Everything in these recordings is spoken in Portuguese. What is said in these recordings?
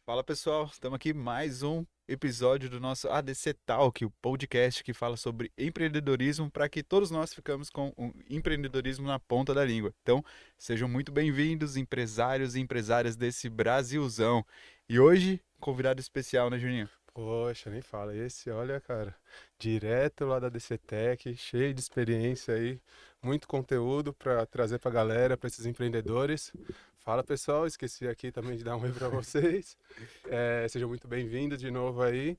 Fala pessoal, estamos aqui mais um episódio do nosso ADC Talk, o podcast que fala sobre empreendedorismo para que todos nós ficamos com o empreendedorismo na ponta da língua. Então, sejam muito bem-vindos, empresários e empresárias desse Brasilzão. E hoje, convidado especial, né, Juninho? Poxa, nem fala. Esse, olha, cara, direto lá da DCTech, cheio de experiência aí, muito conteúdo para trazer para a galera, para esses empreendedores. Fala, pessoal, esqueci aqui também de dar um oi para vocês. Sejam muito bem-vindos de novo aí.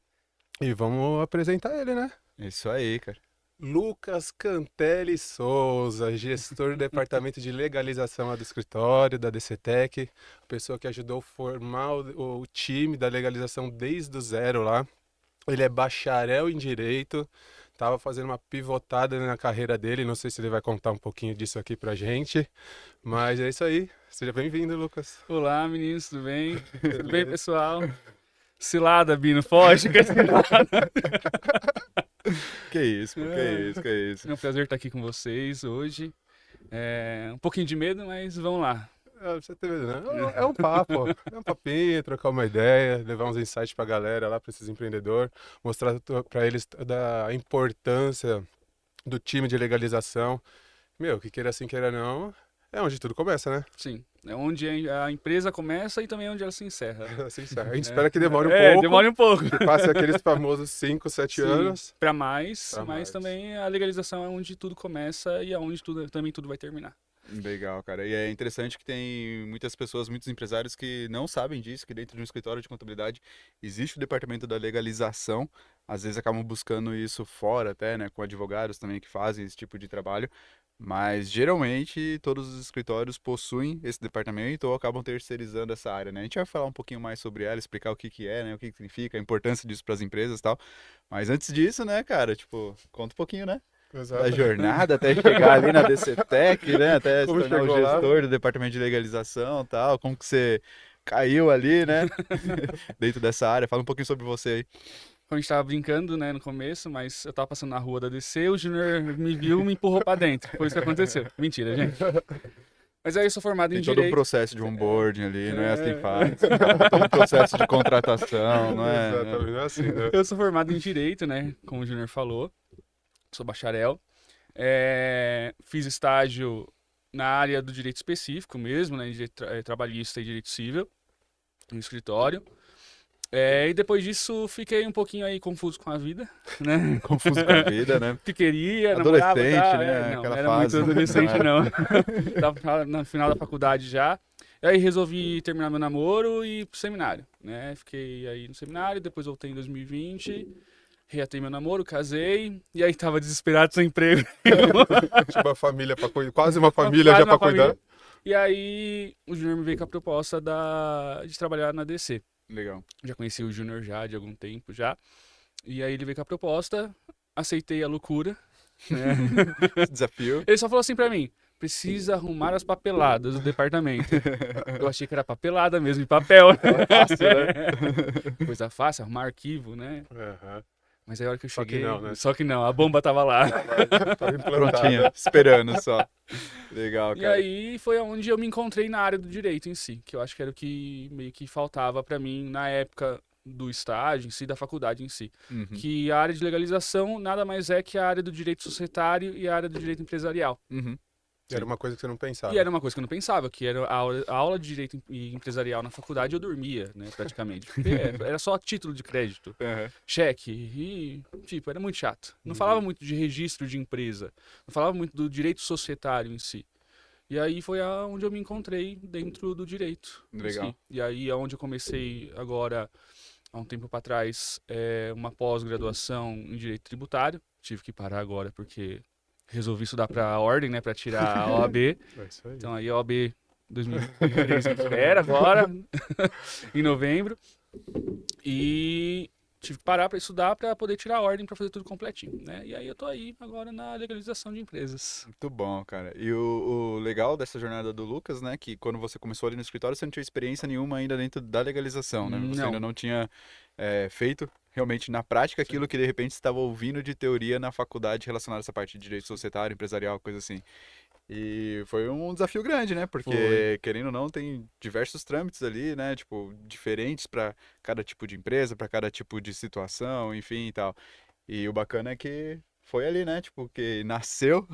E vamos apresentar ele, né? Isso aí, cara. Lucas Cantelli Souza, gestor do departamento de legalização lá do escritório da DCTech, a pessoa que ajudou a formar o time da legalização desde o zero lá. Ele é bacharel em direito, estava fazendo uma pivotada na carreira dele, não sei se ele vai contar um pouquinho disso aqui pra gente, mas é isso aí. Seja bem-vindo, Lucas. Olá, meninos, tudo bem? Tudo bem, pessoal? Cilada, Bino, foge que é cilada. Que isso, pô, que isso, que isso. É um prazer estar aqui com vocês hoje. Um pouquinho de medo, mas vamos lá. Você tá vendo, né? É um papo, é um papinho, trocar uma ideia, levar uns insights pra galera lá, pra esses empreendedores, mostrar pra eles da importância do time de legalização. Meu, que queira assim, queira não, é onde tudo começa, né? Sim, é onde a empresa começa e também onde ela se encerra. Assim, encerra. A gente espera que demore um pouco, Demora um pouco. que passe aqueles famosos 5, 7 anos. Para mais, Pra mas mais. também a legalização é onde tudo começa e é onde também tudo vai terminar. Legal, cara. E é interessante que tem muitas pessoas, muitos empresários que não sabem disso, que dentro de um escritório de contabilidade existe o departamento da legalização. Às vezes acabam buscando isso fora até, né, com advogados também que fazem esse tipo de trabalho. Mas geralmente todos os escritórios possuem esse departamento ou acabam terceirizando essa área, né? A gente vai falar um pouquinho mais sobre ela, explicar o que que é, né, o que que significa, a importância disso para as empresas e tal. Mas antes disso, né, cara, tipo, conta um pouquinho, né? Da Exato. jornada até chegar ali na DCTech, né? Até se Como tornar o chegou lá? gestor do departamento de legalização e tal. Como que você caiu ali, né? Dentro dessa área. Fala um pouquinho sobre você aí. A gente tava brincando, né, no começo, mas eu tava passando na rua da DC, o Júnior me viu e me empurrou pra dentro. Foi isso que aconteceu. Mentira, gente. Mas aí eu sou formado em Tem todo um Direito. processo de onboarding ali, não é assim que É, faz. Todo um processo de contratação, não é? Exatamente, não é assim, né? Eu sou formado em Direito, né, como o Júnior falou. Sou bacharel. Fiz estágio na área do direito específico mesmo, né, direito trabalhista e direito civil, no escritório. E depois disso fiquei um pouquinho aí confuso com a vida, né? Confuso com a vida, né? Que queria, namorava, Adolescente, tá? né? Não, Aquela não era muito fase. adolescente, não. Tava no final da faculdade já. E aí resolvi terminar meu namoro e ir pro seminário, né? Fiquei aí no seminário, depois voltei em 2020, reatei meu namoro, casei, e aí tava desesperado sem emprego. Tipo, uma família pra cuidar, quase uma família Quase já uma pra cuidar. família. E aí o Júnior me veio com a proposta de trabalhar na DC. Legal. Já conheci o Júnior já de algum tempo já. E aí ele veio com a proposta, aceitei a loucura, né? Desafio. Ele só falou assim pra mim: precisa arrumar as papeladas do departamento. Eu achei que era papelada mesmo, de papel. Fácil, né? Coisa fácil, arrumar arquivo, né? Aham. Mas aí a hora que eu Só que cheguei. não, né? Só que não, a bomba tava lá. Tava implantada. Prontinho, esperando só. Legal, E cara. aí foi onde eu me encontrei na área do direito em si, que eu acho que era o que meio que faltava pra mim na época do estágio em si, da faculdade em si. Uhum. Que a área de legalização nada mais é que a área do direito societário e a área do direito empresarial. Uhum. Era uma coisa que você não pensava. E era uma coisa que eu não pensava, que era a aula de direito empresarial na faculdade eu dormia, né, praticamente. Porque era só título de crédito, Uhum. cheque e, tipo, era muito chato. Não falava muito de registro de empresa, não falava muito do direito societário em si. E aí foi onde eu me encontrei dentro do direito em Legal. si. E aí é onde eu comecei agora, há um tempo para trás, uma pós-graduação em direito tributário. Tive que parar agora porque resolvi estudar para a ordem, né, para tirar a OAB. É isso aí. Então aí a OAB 2023 espera agora, em novembro. E tive que parar para estudar para poder tirar a ordem para fazer tudo completinho, né? E aí eu tô aí agora na legalização de empresas. Muito bom, cara. E o legal dessa jornada do Lucas, né, que quando você começou ali no escritório, você não tinha experiência nenhuma ainda dentro da legalização, né? Você Não. ainda não tinha feito realmente na prática aquilo que de repente você estava ouvindo de teoria na faculdade relacionado a essa parte de direito societário, empresarial, coisa assim. E foi um desafio grande, né? Porque, Foi. querendo ou não, tem diversos trâmites ali, né? Tipo, diferentes para cada tipo de empresa, para cada tipo de situação, enfim e tal. E o bacana é que foi ali, né? Tipo, que nasceu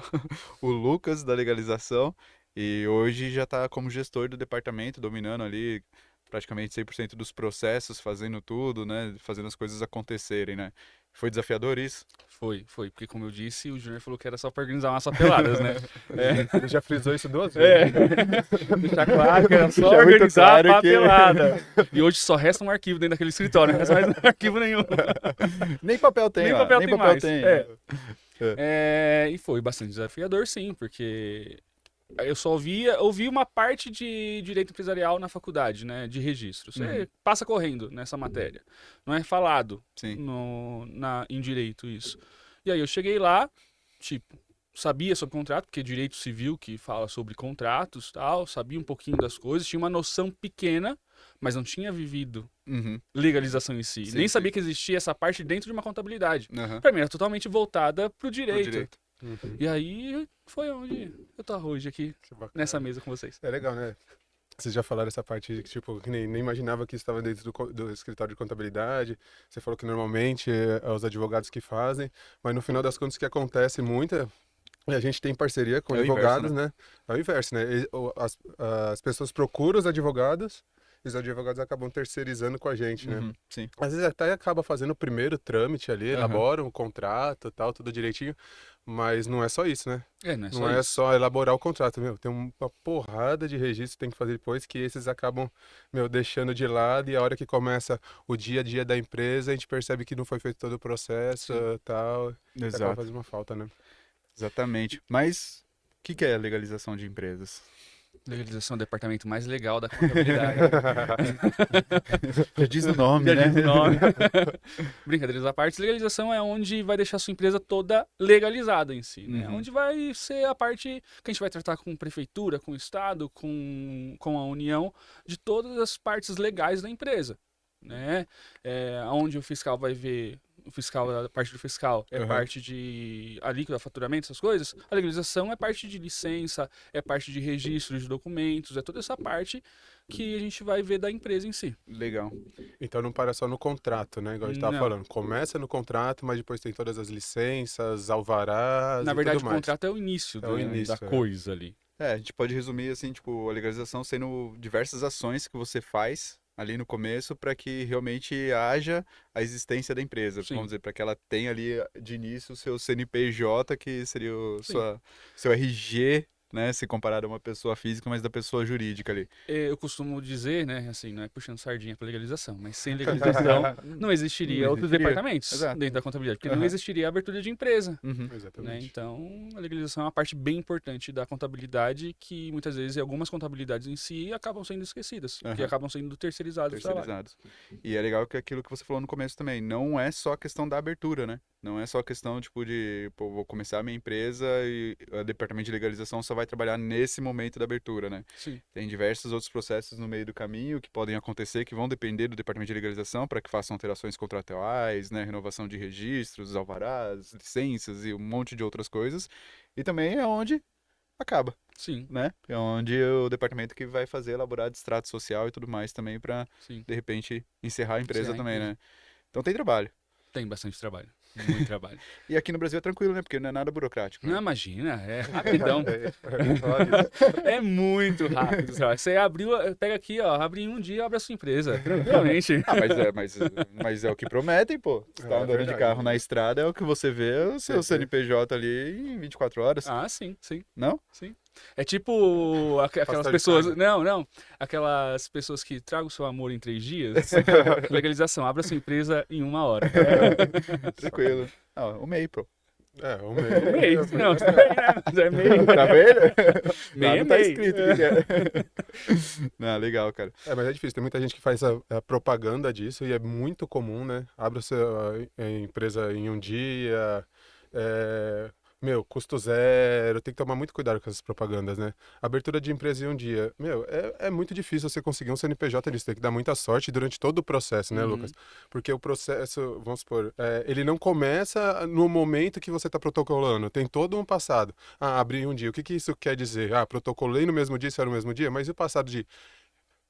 o Lucas da legalização e hoje já tá como gestor do departamento, dominando ali praticamente 100% dos processos, fazendo tudo, né? Fazendo as coisas acontecerem, né? Foi desafiador isso? Foi, porque como eu disse, o Júnior falou que era só pra organizar umas papeladas, né? Ele já frisou isso 2 É, vezes. deixar claro que era só Deixar muito organizar a claro que- papelada. E hoje só resta um arquivo dentro daquele escritório, não resta mais arquivo nenhum. Nem papel tem, Nem ó. papel Nem tem papel mais. tem. É. E foi bastante desafiador, sim, porque eu só ouvi uma parte de direito empresarial na faculdade, né, de registro. Você Uhum. passa correndo nessa matéria. Não é falado Sim. em direito isso. E aí eu cheguei lá, tipo, sabia sobre contrato, porque é direito civil que fala sobre contratos, tal, sabia um pouquinho das coisas, tinha uma noção pequena, mas não tinha vivido Uhum. legalização em si. Sim, Nem sim. sabia que existia essa parte dentro de uma contabilidade. Aham. Pra mim era totalmente voltada pro Pro direito. direito. Uhum. E aí foi onde eu tô hoje aqui, Que bacana. nessa mesa com vocês. É legal, né? Vocês já falaram essa parte de que, tipo, que nem imaginava que estava dentro do escritório de contabilidade. Você falou que normalmente é os advogados que fazem, mas no final das contas o que acontece muito é a gente tem parceria com É o inverso, advogados, né? É o inverso, né? As pessoas procuram os advogados e os advogados acabam terceirizando com a gente, né? Uhum. Sim. Às vezes até acaba fazendo o primeiro trâmite ali, Aham. elaboram o contrato e tal, tudo direitinho, mas não é só isso, né? Não é Não só é isso. só elaborar o contrato, meu. Tem uma porrada de registros que tem que fazer depois que esses acabam, meu, deixando de lado e a hora que começa o dia a dia da empresa, a gente percebe que não foi feito todo o processo e tal, e acaba Exato. fazendo uma falta, né? Exatamente. Mas o que é a legalização de empresas? Legalização é o departamento mais legal da contabilidade. Já diz o nome, Já né? diz o nome. Brincadeiras à parte, legalização é onde vai deixar a sua empresa toda legalizada em si, né? Uhum. Onde vai ser a parte que a gente vai tratar com prefeitura, com o estado, com a União, de todas as partes legais da empresa, né? Onde o fiscal vai ver, a parte do fiscal é Uhum. parte de alíquota, faturamento, essas coisas. A legalização é parte de licença, é parte de registro de documentos, é toda essa parte que a gente vai ver da empresa em si. Legal. Então não para só no contrato, né? Igual a gente tava Não. falando. Começa no contrato, mas depois tem todas as licenças, alvarás Na e verdade, tudo o mais. contrato é o início, É o da início, é. coisa ali. A gente pode resumir assim, tipo, a legalização sendo diversas ações que você faz ali no começo para que realmente haja a existência da empresa. Sim. Vamos dizer, para que ela tenha ali de início o seu CNPJ, que seria o Sim. seu RG, né? Se comparado a uma pessoa física, mas da pessoa jurídica ali. Eu costumo dizer, né, assim, não é puxando sardinha para legalização, mas sem legalização não existiria Não outros existiria. departamentos Exato. dentro da contabilidade, porque não Aham. existiria a abertura de empresa. Uhum. Né? Exatamente. Então, a legalização é uma parte bem importante da contabilidade que muitas vezes algumas contabilidades em si acabam sendo esquecidas, que Aham. acabam sendo terceirizadas o trabalho. Terceirizados. E é legal que aquilo que você falou no começo também, não é só a questão da abertura, né? Não é só a questão, tipo, de, pô, vou começar a minha empresa e o departamento de legalização só vai trabalhar nesse momento da abertura, né? Sim, Tem diversos outros processos no meio do caminho que podem acontecer, que vão depender do departamento de legalização para que façam alterações contratuais, né? Renovação de registros, alvarás, licenças e um monte de outras coisas. E também é onde acaba, sim, né? É onde o departamento que vai fazer elaborar distrato social e tudo mais também para, sim. de repente, encerrar a empresa Encerrar a também, empresa. né? Então tem trabalho. Tem bastante trabalho, muito trabalho. E aqui no Brasil é tranquilo, né? Porque não é nada burocrático, né? Não, imagina, é rapidão. Olha, É muito rápido, sabe? Você abriu, pega aqui, ó, abre em um dia, abre a sua empresa, tranquilamente. Ah, mas é o que prometem, pô. Você tá É andando de verdade. carro na estrada, é o que você vê o seu Você vê. CNPJ ali em 24 horas. Ah, sim, sim, Não? sim. É tipo aquelas Pastel de pessoas. carne. Não. Aquelas pessoas que tragam o seu amor em 3 dias. Legalização, abra sua empresa em 1 hora. Tranquilo. Ah, o MEI, pô. É, o MEI. meio. Não, tá bem, né? Mas é MEI. Tá vendo? MEI Lá é não tá MEI. escrito o que é. Não, legal, cara. É, mas é difícil. Tem muita gente que faz a propaganda disso e é muito comum, né? Abre a sua empresa em um dia, Meu, custo zero, tem que tomar muito cuidado com essas propagandas, né? Abertura de empresa em um dia. Meu, é muito difícil você conseguir um CNPJ nisso, tem que dar muita sorte durante todo o processo, né, Uhum. Lucas? Porque o processo, vamos supor, ele não começa no momento que você está protocolando, tem todo um passado. Ah, abri em um dia, o que que isso quer dizer? Ah, protocolei no mesmo dia, isso era no mesmo dia, mas e o passado de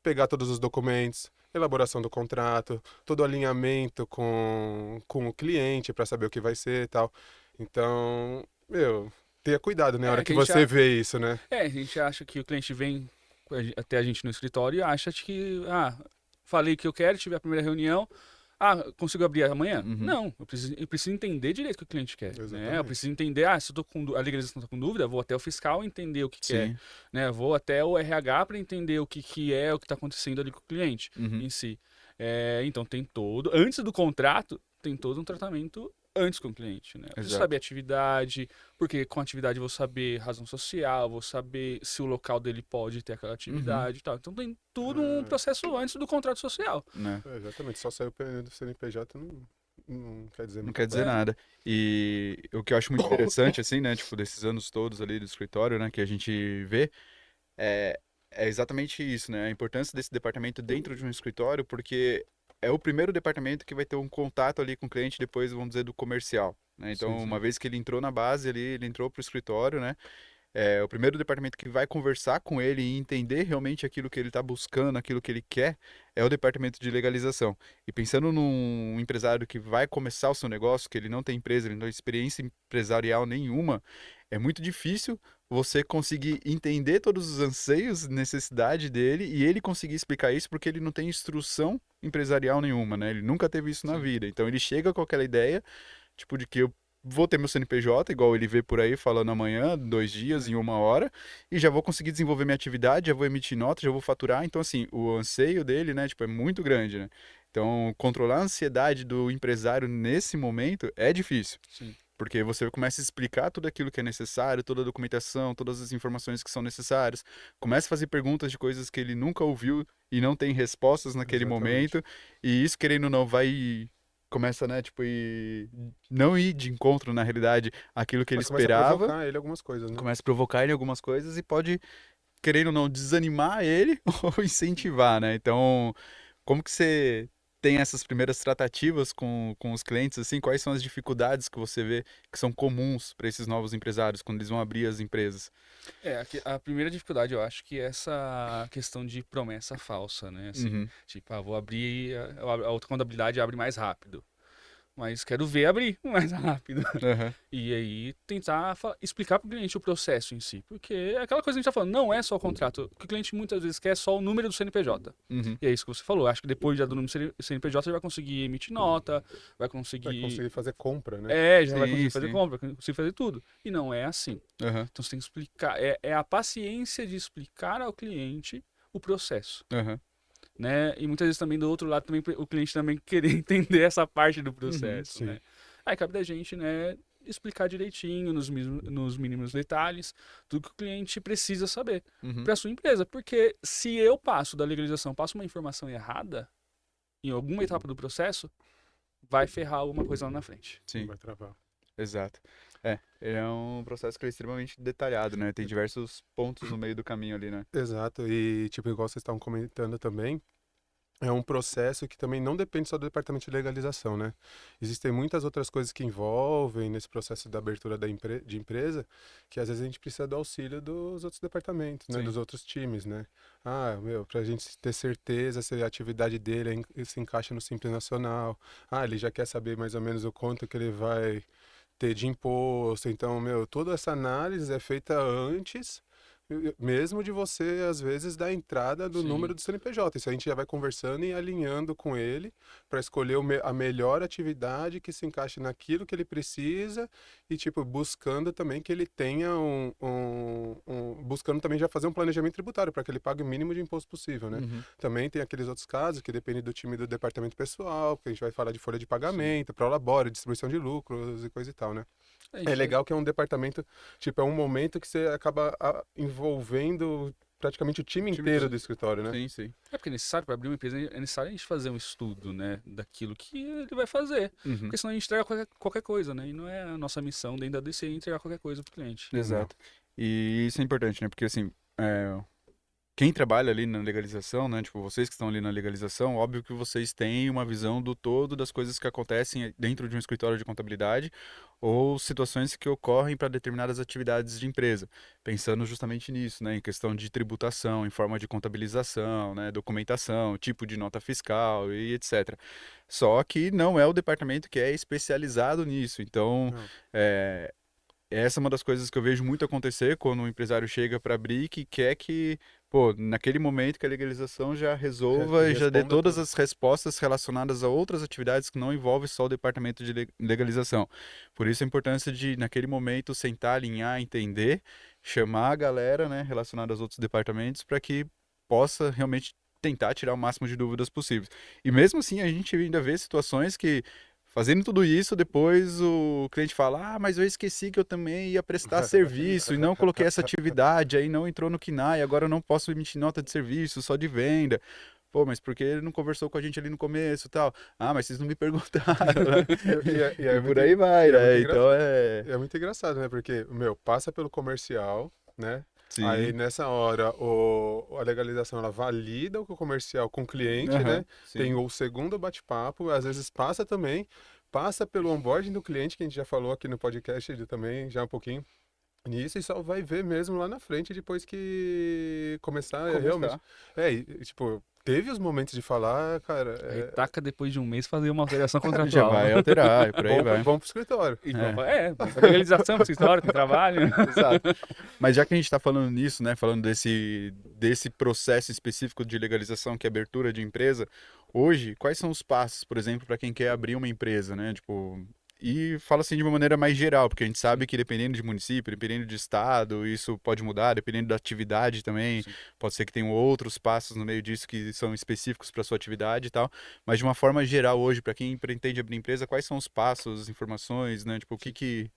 pegar todos os documentos, elaboração do contrato, todo o alinhamento com o cliente para saber o que vai ser e tal. Então, meu, tenha cuidado, né, na hora É, que que a gente, você vê isso, né? a gente acha que o cliente vem até a gente no escritório e acha que, falei que eu quero, tive a primeira reunião, consigo abrir amanhã? Uhum. Não, eu preciso entender direito o que o cliente quer, né? Eu Exatamente. preciso entender, se eu tô com, a legalização está com dúvida, vou até o fiscal entender o que quer, Sim. né? Vou até o RH para entender o que é, o que está acontecendo ali com o cliente Uhum. em si. Então tem antes do contrato, tem todo um tratamento antes com o cliente, né? Eu preciso saber Exato. atividade, porque com a atividade eu vou saber razão social, vou saber se o local dele pode ter aquela Uhum. atividade e tal. Então tem tudo um Ah, processo antes do contrato social. Né? exatamente, só saiu o PN do CNPJ não quer dizer Não muita quer dizer coisa. É, nada. E o que eu acho muito interessante, assim, né? Tipo, desses anos todos ali do escritório, né? Que a gente vê, é, é exatamente isso, né? A importância desse departamento dentro de um escritório, porque é o primeiro departamento que vai ter um contato ali com o cliente depois, vamos dizer, do comercial, né? Sim, Então, uma sim. vez que ele entrou na base ali, ele entrou para o escritório, né? É o primeiro departamento que vai conversar com ele e entender realmente aquilo que ele está buscando, aquilo que ele quer, é o departamento de legalização. E pensando num empresário que vai começar o seu negócio, que ele não tem empresa, ele não tem experiência empresarial nenhuma, é muito difícil você conseguir entender todos os anseios, necessidade dele e ele conseguir explicar isso porque ele não tem instrução empresarial nenhuma, né? Ele nunca teve isso na sim. vida. Então ele chega com aquela ideia, tipo, de que eu vou ter meu CNPJ, igual ele vê por aí falando amanhã, 2 dias, em 1 hora, e já vou conseguir desenvolver minha atividade, já vou emitir nota, já vou faturar. Então, assim, o anseio dele, né, tipo, é muito grande, né? Então, controlar a ansiedade do empresário nesse momento é difícil. Sim. Porque você começa a explicar tudo aquilo que é necessário, toda a documentação, todas as informações que são necessárias, começa a fazer perguntas de coisas que ele nunca ouviu e não tem respostas naquele Exatamente. momento, e isso, querendo ou não, vai começa, né, tipo, e não ir de encontro, na realidade, aquilo que ele Mas começa a esperava, provocar ele algumas coisas, né? começa a provocar ele algumas coisas e pode, querendo ou não, desanimar ele ou incentivar, né? Então, como que você tem essas primeiras tratativas com os clientes, assim? Quais são as dificuldades que você vê que são comuns para esses novos empresários quando eles vão abrir as empresas? A primeira dificuldade eu acho que é essa questão de promessa falsa, né? Assim, Uhum, tipo, vou abrir, a outra contabilidade abre mais rápido. Mas quero ver abrir mais rápido. aham, E aí tentar explicar para o cliente o processo em si. Porque é aquela coisa que a gente está falando, não é só o contrato. O que o cliente muitas vezes quer é só o número do CNPJ. uhum, E é isso que você falou. Acho que depois já do número do CNPJ ele vai conseguir emitir nota, vai Vai conseguir. conseguir fazer compra, né? Já vai sim, conseguir fazer sim, compra, vai conseguir fazer tudo. E não é assim. aham, Então você tem que explicar. É a paciência de explicar ao cliente o processo. aham, Né? E muitas vezes também do outro lado também o cliente também querer entender essa parte do uhum, processo, Sim. né? Aí cabe da gente, né, explicar direitinho nos mínimos detalhes tudo que o cliente precisa saber uhum, para sua empresa, porque se eu passo da legalização, passo uma informação errada em alguma etapa do processo, vai ferrar alguma coisa lá na frente. sim, Vai travar. exato. É um processo que é extremamente detalhado, né? Tem diversos pontos no meio do caminho ali, né? Exato. E, tipo, igual vocês estavam comentando também, é um processo que também não depende só do departamento de legalização, né? Existem muitas outras coisas que envolvem nesse processo da abertura de empresa, que às vezes a gente precisa do auxílio dos outros departamentos, né? Sim. Dos outros times, né? Ah, meu, pra gente ter certeza se a atividade dele se encaixa no Simples Nacional. Ah, ele já quer saber mais ou menos o quanto que ele vai ter de imposto. Então, meu, toda essa análise é feita antes mesmo de você, às vezes, dar a entrada do Sim. número do CNPJ. Isso a gente já vai conversando e alinhando com ele para escolher a melhor atividade que se encaixe naquilo que ele precisa e, tipo, buscando também que ele tenha buscando também já fazer um planejamento tributário para que ele pague o mínimo de imposto possível, né? Uhum, Também tem aqueles outros casos que dependem do time do departamento pessoal, que a gente vai falar de folha de Sim. pagamento, prolabore, distribuição de lucros e coisa e tal, né? A É gente vai. legal que é um departamento, tipo, é um momento que você acaba envolvendo, praticamente o time Time inteiro todo. do escritório, né? Sim, sim. É porque é necessário, para abrir uma empresa, é necessário a gente fazer um estudo, né, daquilo que ele vai fazer. Uhum. Porque senão a gente entrega qualquer coisa, né? E não é a nossa missão dentro da DC entregar qualquer coisa pro cliente. Exato. E isso é importante, né? Porque assim, quem trabalha ali na legalização, né? Tipo, vocês que estão ali na legalização, óbvio que vocês têm uma visão do todo das coisas que acontecem dentro de um escritório de contabilidade ou situações que ocorrem para determinadas atividades de empresa. Pensando justamente nisso, né? Em questão de tributação, em forma de contabilização, né? Documentação, tipo de nota fiscal e etc. Só que não é o departamento que é especializado nisso. Então, Não. essa é uma das coisas que eu vejo muito acontecer quando um empresário chega para abrir que quer que, pô, naquele momento que a legalização já resolva e já dê Responda todas tudo. as respostas relacionadas a outras atividades que não envolvem só o departamento de legalização. Por isso a importância de, naquele momento, sentar, alinhar, entender, chamar a galera, né, relacionada aos outros departamentos para que possa realmente tentar tirar o máximo de dúvidas possíveis. E mesmo assim, a gente ainda vê situações que fazendo tudo isso, depois o cliente fala: Ah, mas eu esqueci que eu também ia prestar serviço e não coloquei essa atividade, aí não entrou no KNAI, agora eu não posso emitir nota de serviço, só de venda. Pô, mas por que ele não conversou com a gente ali no começo e tal? Ah, mas vocês não me perguntaram, né? E E por aí vai, e é muito né? Então é. é muito engraçado, né? Porque, meu, passa pelo comercial, né? Aí Sim. nessa hora a legalização ela valida o comercial com o cliente, Aham, né? Tem sim. o segundo bate-papo, às vezes passa também, passa pelo onboarding do cliente, que a gente já falou aqui no podcast também, já um pouquinho nisso, e só vai ver mesmo lá na frente depois que começar realmente. Começar. Tipo, teve os momentos de falar, cara, Aí taca depois de um mês fazer uma alteração Já contratual. vai alterar, e por aí vai. vamos pro escritório. E É. vamos pra legalização, pra escritório, com trabalho. Exato. Mas já que a gente está falando nisso, né, falando desse processo específico de legalização, que é abertura de empresa, hoje, quais são os passos, por exemplo, para quem quer abrir uma empresa, né? Tipo, e fala assim de uma maneira mais geral, porque a gente sabe que dependendo de município, dependendo de estado, isso pode mudar, dependendo da atividade também, Sim. pode ser que tenham outros passos no meio disso que são específicos para sua atividade e tal, mas de uma forma geral hoje, para quem pretende abrir empresa, quais são os passos, as informações, né? Tipo, o que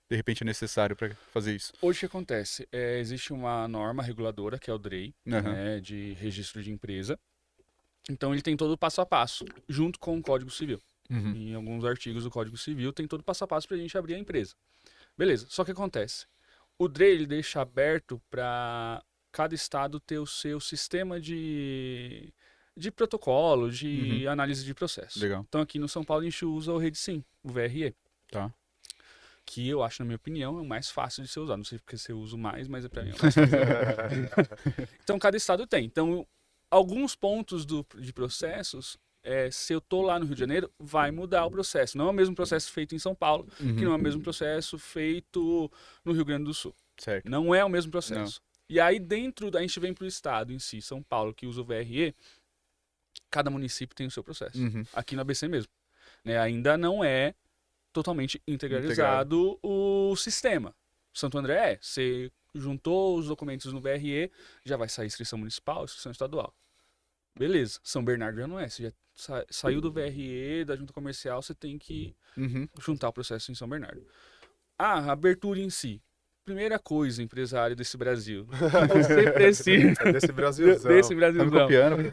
de repente é necessário para fazer isso? Hoje o que acontece? Existe uma norma reguladora, que é o DREI, Aham. né, de registro de empresa. Então ele tem todo o passo a passo, junto com o Código Civil. Uhum. Em alguns artigos do Código Civil tem todo o passo a passo para a gente abrir a empresa. Beleza, só que acontece? O DREI ele deixa aberto para cada estado ter o seu sistema de protocolo, de análise de processo. Legal. Então aqui no São Paulo a gente usa o REDSIM, o VRE, Tá. que eu acho, na minha opinião, é o mais fácil de ser usado. Não sei porque você usa mais, mas é para mim é o mais fácil. Então cada estado tem. Então alguns pontos de processos, se eu tô lá no Rio de Janeiro, vai mudar o processo. Não é o mesmo processo feito em São Paulo, que não é o mesmo processo feito no Rio Grande do Sul. Certo. Não é o mesmo processo. E aí a gente vem para o estado em si, São Paulo, que usa o VRE, cada município tem o seu processo. Uhum. Aqui na ABC mesmo. Né? Ainda não é totalmente integralizado o sistema. Santo André você juntou os documentos no VRE, já vai sair inscrição municipal, inscrição estadual. Beleza. São Bernardo já não é. Você já saiu do VRE, da junta comercial, você tem que Uhum. juntar o processo em São Bernardo. A abertura em si. Primeira coisa, empresário desse Brasil. Você precisa. Desse Brasilzão. Desse Tá me Brasilzão. copiando?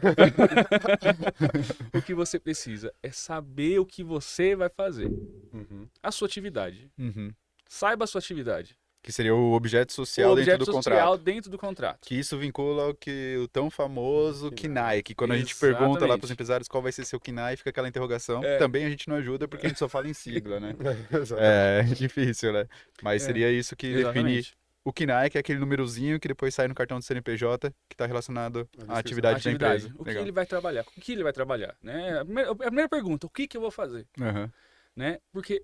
O que você precisa é saber o que você vai fazer. Uhum. A sua atividade. Uhum. Saiba a sua atividade. Que seria o objeto O social dentro objeto do social contrato. dentro do contrato. Que isso vincula o tão famoso KNAI. KNAI, que quando a gente pergunta lá para os Exatamente. empresários qual vai ser seu KNAI, fica aquela interrogação. É. Também a gente não ajuda porque a gente só fala em sigla, né? Exatamente. É difícil, né? Mas É, seria isso que define Exatamente. o KNAI, que é aquele númerozinho que depois sai no cartão do CNPJ, que está relacionado à A atividade da empresa. O que Legal. ele vai trabalhar? O que ele vai trabalhar? Né? A primeira pergunta, o que eu vou fazer? Aham. Né? Porque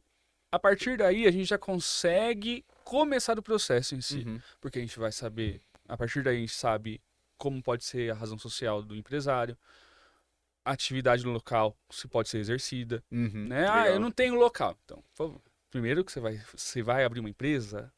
a partir daí a gente já consegue começar o processo em si. Uhum. Porque a gente vai saber, a partir daí a gente sabe como pode ser a razão social do empresário, a atividade no local se pode ser exercida. Uhum. Né? Legal. Eu não tenho local. Então, por favor, Primeiro que você vai abrir uma empresa,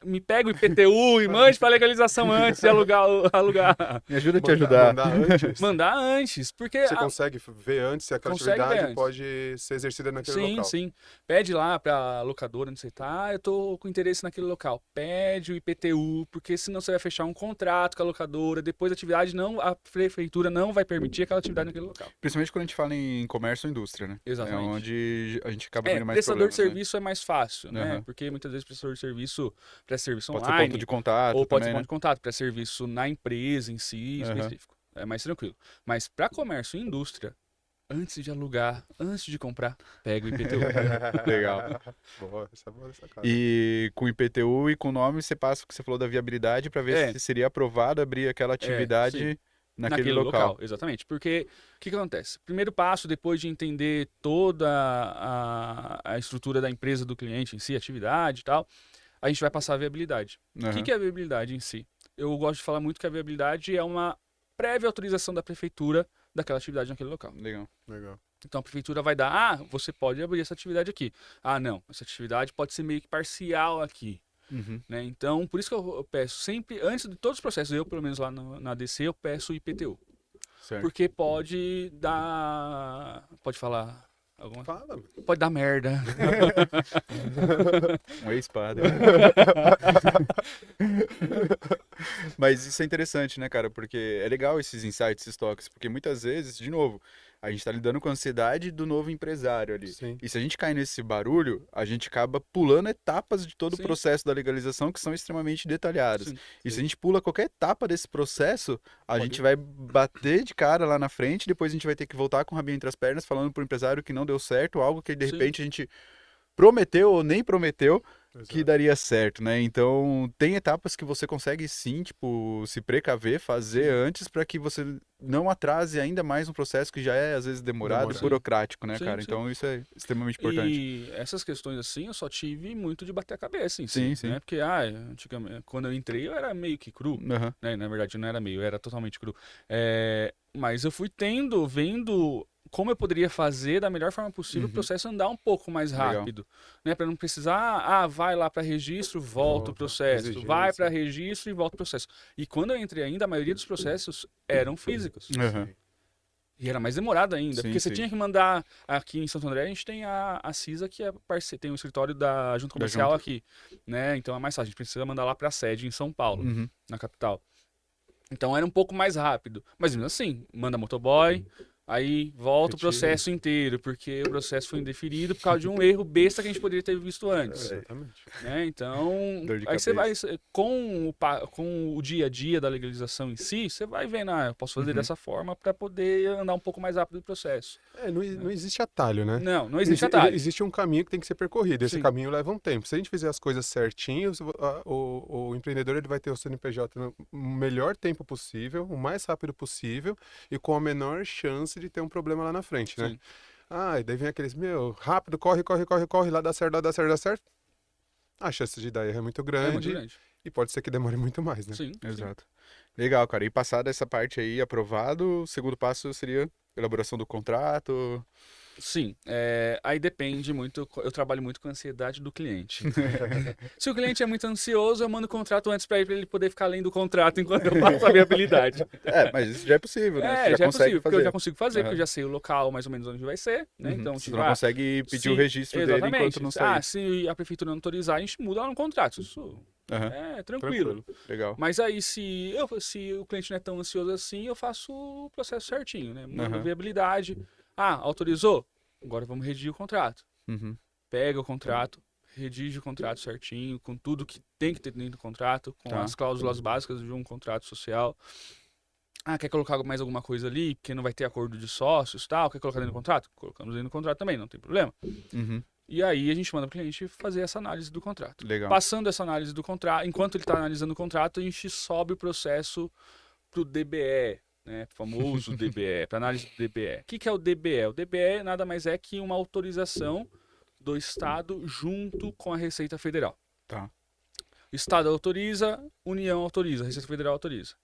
me pega o IPTU e mande para legalização antes de alugar. Me ajuda a te ajudar. Mandar antes. Mandar antes, porque Você consegue ver antes se aquela Consegue ver atividade antes. pode ser exercida naquele sim, local. sim. Pede lá pra locadora onde você tá, eu tô com interesse naquele local. Pede o IPTU, porque senão você vai fechar um contrato com a locadora, depois a prefeitura não vai permitir aquela atividade naquele local. Principalmente quando a gente fala em comércio ou indústria, né? Exatamente. É onde a gente acaba vendo mais Prestador de problemas, né? serviço é mais fácil, né? Aham. Porque muitas vezes prestador de serviço, presta serviço Pode ser online, ponto de contato ou pode ser também, ponto né? de contato, presta serviço na empresa em si, Aham. específico. É mais tranquilo. Mas para comércio e indústria, antes de alugar, antes de comprar, pega o IPTU. Legal. Boa, essa é boa sacada. E com IPTU e com o nome, você passa o que você falou da viabilidade para ver É. se seria aprovado abrir aquela atividade sim. naquele local. Exatamente. Porque o que acontece? Primeiro passo, depois de entender toda a estrutura da empresa do cliente em si, atividade e tal, a gente vai passar a viabilidade. O Aham. que é a viabilidade em si? Eu gosto de falar muito que a viabilidade é uma prévia autorização da prefeitura daquela atividade naquele local. Legal. Legal. Então a prefeitura vai dar, você pode abrir essa atividade aqui. Não, essa atividade pode ser meio que parcial aqui. Uhum. Né? Então, por isso que eu peço sempre, antes de todos os processos, eu pelo menos lá na DC, eu peço o IPTU. Certo. Porque pode dar. Pode falar alguma coisa? Fala. Pode dar merda. Um ex-padre. Mas isso é interessante, né, cara? Porque é legal esses insights, esses toques, porque muitas vezes, de novo, a gente tá lidando com a ansiedade do novo empresário ali. Sim. E se a gente cai nesse barulho, a gente acaba pulando etapas de todo o Sim. processo da legalização que são extremamente detalhadas. Sim. E se a gente pula qualquer etapa desse processo, a Pode- gente vai bater de cara lá na frente, depois a gente vai ter que voltar com o rabinho entre as pernas, falando pro empresário que não deu certo, algo que de Sim. repente a gente prometeu ou nem prometeu que Exato. daria certo, né? Então, tem etapas que você consegue sim, tipo, se precaver, fazer antes para que você não atrase ainda mais um processo que já é às vezes demorado e Demorado. burocrático, né, Sim, cara? sim. Então, isso é extremamente importante. E essas questões assim, eu só tive muito de bater a cabeça em Sim, si, sim. né? Porque, antigamente, quando eu entrei, eu era meio que cru, Aham. né? Na verdade, não era meio, eu era totalmente cru. Mas eu fui vendo como eu poderia fazer da melhor forma possível o Uhum. processo andar um pouco mais Legal. rápido, né? Para não precisar, vai lá para registro, volta o Volta, processo, exigência. vai para registro e volta o processo. E quando eu entrei ainda, a maioria dos processos eram físicos. Aham. E era mais demorado ainda, Sim, porque você sim. tinha que mandar aqui em Santo André, a gente tem a CISA, que é tem um escritório da Junta Comercial junta. aqui, né? Então é mais fácil, a gente precisa mandar lá para a sede em São Paulo, Uhum. na capital. Então era um pouco mais rápido, mas mesmo assim, manda motoboy, aí volta o Retira. processo inteiro, porque o processo foi indeferido por causa de um erro besta que a gente poderia ter visto antes. Exatamente. Né? Então, Dor de aí você vai, cabeça. com o dia a dia da legalização em si, você vai vendo, eu posso fazer Uhum. dessa forma para poder andar um pouco mais rápido o proceso. Não existe atalho, né? Não existe atalho. Existe um caminho que tem que ser percorrido. Esse Sim. caminho leva um tempo. Se a gente fizer as coisas certinho, o empreendedor ele vai ter o CNPJ no melhor tempo possível, o mais rápido possível e com a menor chance de ter um problema lá na frente, né? Sim. E daí vem aqueles, rápido, corre, lá dá certo, dá certo. A chance de dar erro é muito É grande, muito grande. e pode ser que demore muito mais, né? Sim. Exato. Legal, cara. E passada essa parte aí, aprovado, o segundo passo seria elaboração do contrato. Sim. Aí depende muito. Eu trabalho muito com a ansiedade do cliente. Se o cliente é muito ansioso, eu mando o contrato antes para ele poder ficar lendo o contrato enquanto eu faço a viabilidade. Mas isso já é possível, né? Você Já é consegue possível, porque eu fazer. já consigo fazer, porque Aham. eu já sei o local mais ou menos onde vai ser, né? Uhum. Então, Você tipo, não consegue pedir o sim, registro dele exatamente. enquanto não sair. Se a prefeitura não autorizar, a gente muda lá no contrato. Isso Aham. é tranquilo. Legal. Mas aí, se o cliente não é tão ansioso assim, eu faço o processo certinho, né? Mando Aham. viabilidade. Autorizou? Agora vamos redigir o contrato. Uhum. Pega o contrato, redige o contrato certinho, com tudo que tem que ter dentro do contrato, com Tá. as cláusulas básicas de um contrato social. Quer colocar mais alguma coisa ali, porque não vai ter acordo de sócios, tal, quer colocar dentro do contrato? Colocamos dentro do contrato também, não tem problema. Uhum. E aí a gente manda para o cliente fazer essa análise do contrato. Legal. Passando essa análise do contrato, enquanto ele está analisando o contrato, a gente sobe o processo para o DBE, né? O famoso DBE, para análise do DBE. O que é o DBE? O DBE nada mais é que uma autorização do Estado junto com a Receita Federal. Tá. Estado autoriza, União autoriza, Receita Federal autoriza.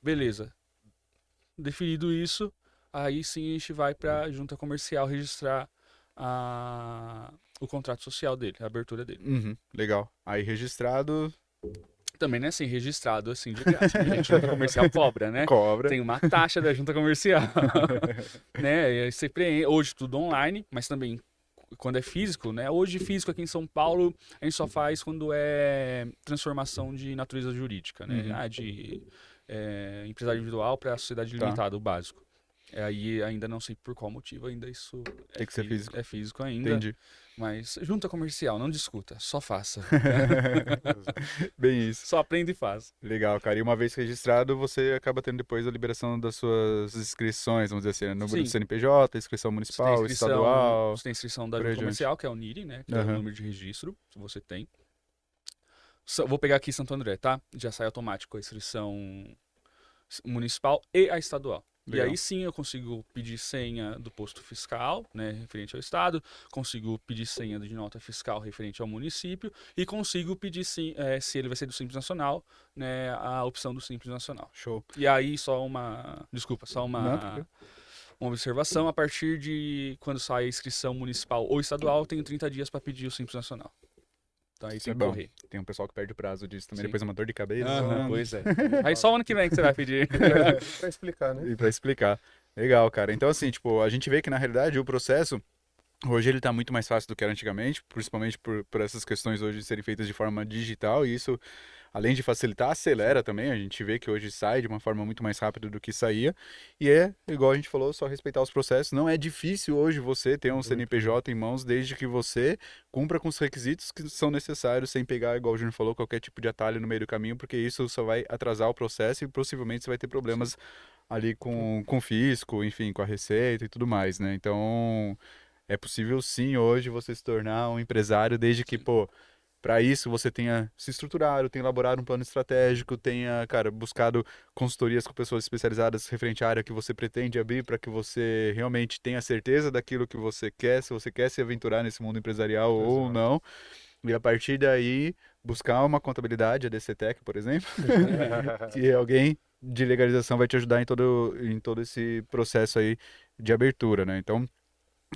Beleza. Definido isso, aí sim a gente vai para a junta comercial registrar o contrato social dele, a abertura dele. Uhum, legal. Aí registrado, Também não é assim, registrado assim de graça. A junta comercial cobra, né? cobra. Tem uma taxa da junta comercial. Né? E aí você hoje tudo online, mas também quando é físico, né? Hoje físico aqui em São Paulo, a gente só faz quando é transformação de natureza jurídica, né? Uhum. De empresário individual para sociedade Tá. limitada, o básico. Aí ainda não sei por qual motivo ainda isso Tem que ser físico. É físico ainda, Entendi. mas junta comercial, não discuta, só faça. Bem isso. Só aprenda e faz. Legal, cara. E uma vez registrado, você acaba tendo depois a liberação das suas inscrições, vamos dizer assim, né? Número do Sim. CNPJ, inscrição municipal, estadual. Você tem inscrição da por aí junta adiante. comercial, que é o NIRI, né? Que é o Aham. número de registro que você tem. Vou pegar aqui Santo André, tá? Já sai automático a inscrição municipal e a estadual. Legal. E aí sim eu consigo pedir senha do posto fiscal, né, referente ao estado, consigo pedir senha de nota fiscal referente ao município e consigo pedir sim, se ele vai ser do Simples Nacional, né, a opção do Simples Nacional. Show. E aí só Não, uma observação, a partir de quando sai a inscrição municipal ou estadual, eu tenho 30 dias para pedir o Simples Nacional. Então aí Isso tem é que bom. correr. Tem um pessoal que perde o prazo disso também, Sim. depois é uma dor de cabeça. Pois é. Aí só ano que vem que você vai pedir. Pra explicar, né? E pra explicar. Legal, cara. Então, assim, tipo, a gente vê que na realidade o processo, hoje ele tá muito mais fácil do que era antigamente, principalmente por essas questões hoje serem feitas de forma digital, e isso, além de facilitar, acelera também. A gente vê que hoje sai de uma forma muito mais rápida do que saía. E é, igual a gente falou, só respeitar os processos. Não é difícil hoje você ter um CNPJ em mãos, desde que você cumpra com os requisitos que são necessários, sem pegar, igual o Júnior falou, qualquer tipo de atalho no meio do caminho, porque isso só vai atrasar o processo e possivelmente você vai ter problemas ali com o fisco, enfim, com a receita e tudo mais, né? Então, é possível sim hoje você se tornar um empresário, desde que, pô, para isso você tenha se estruturado, tenha elaborado um plano estratégico, tenha, cara, buscado consultorias com pessoas especializadas referente à área que você pretende abrir, para que você realmente tenha certeza daquilo que você quer, se você quer se aventurar nesse mundo empresarial ou Exato. não. E a partir daí, buscar uma contabilidade, a DCTEC, por exemplo, que alguém de legalização vai te ajudar em todo esse processo aí de abertura, né? Então,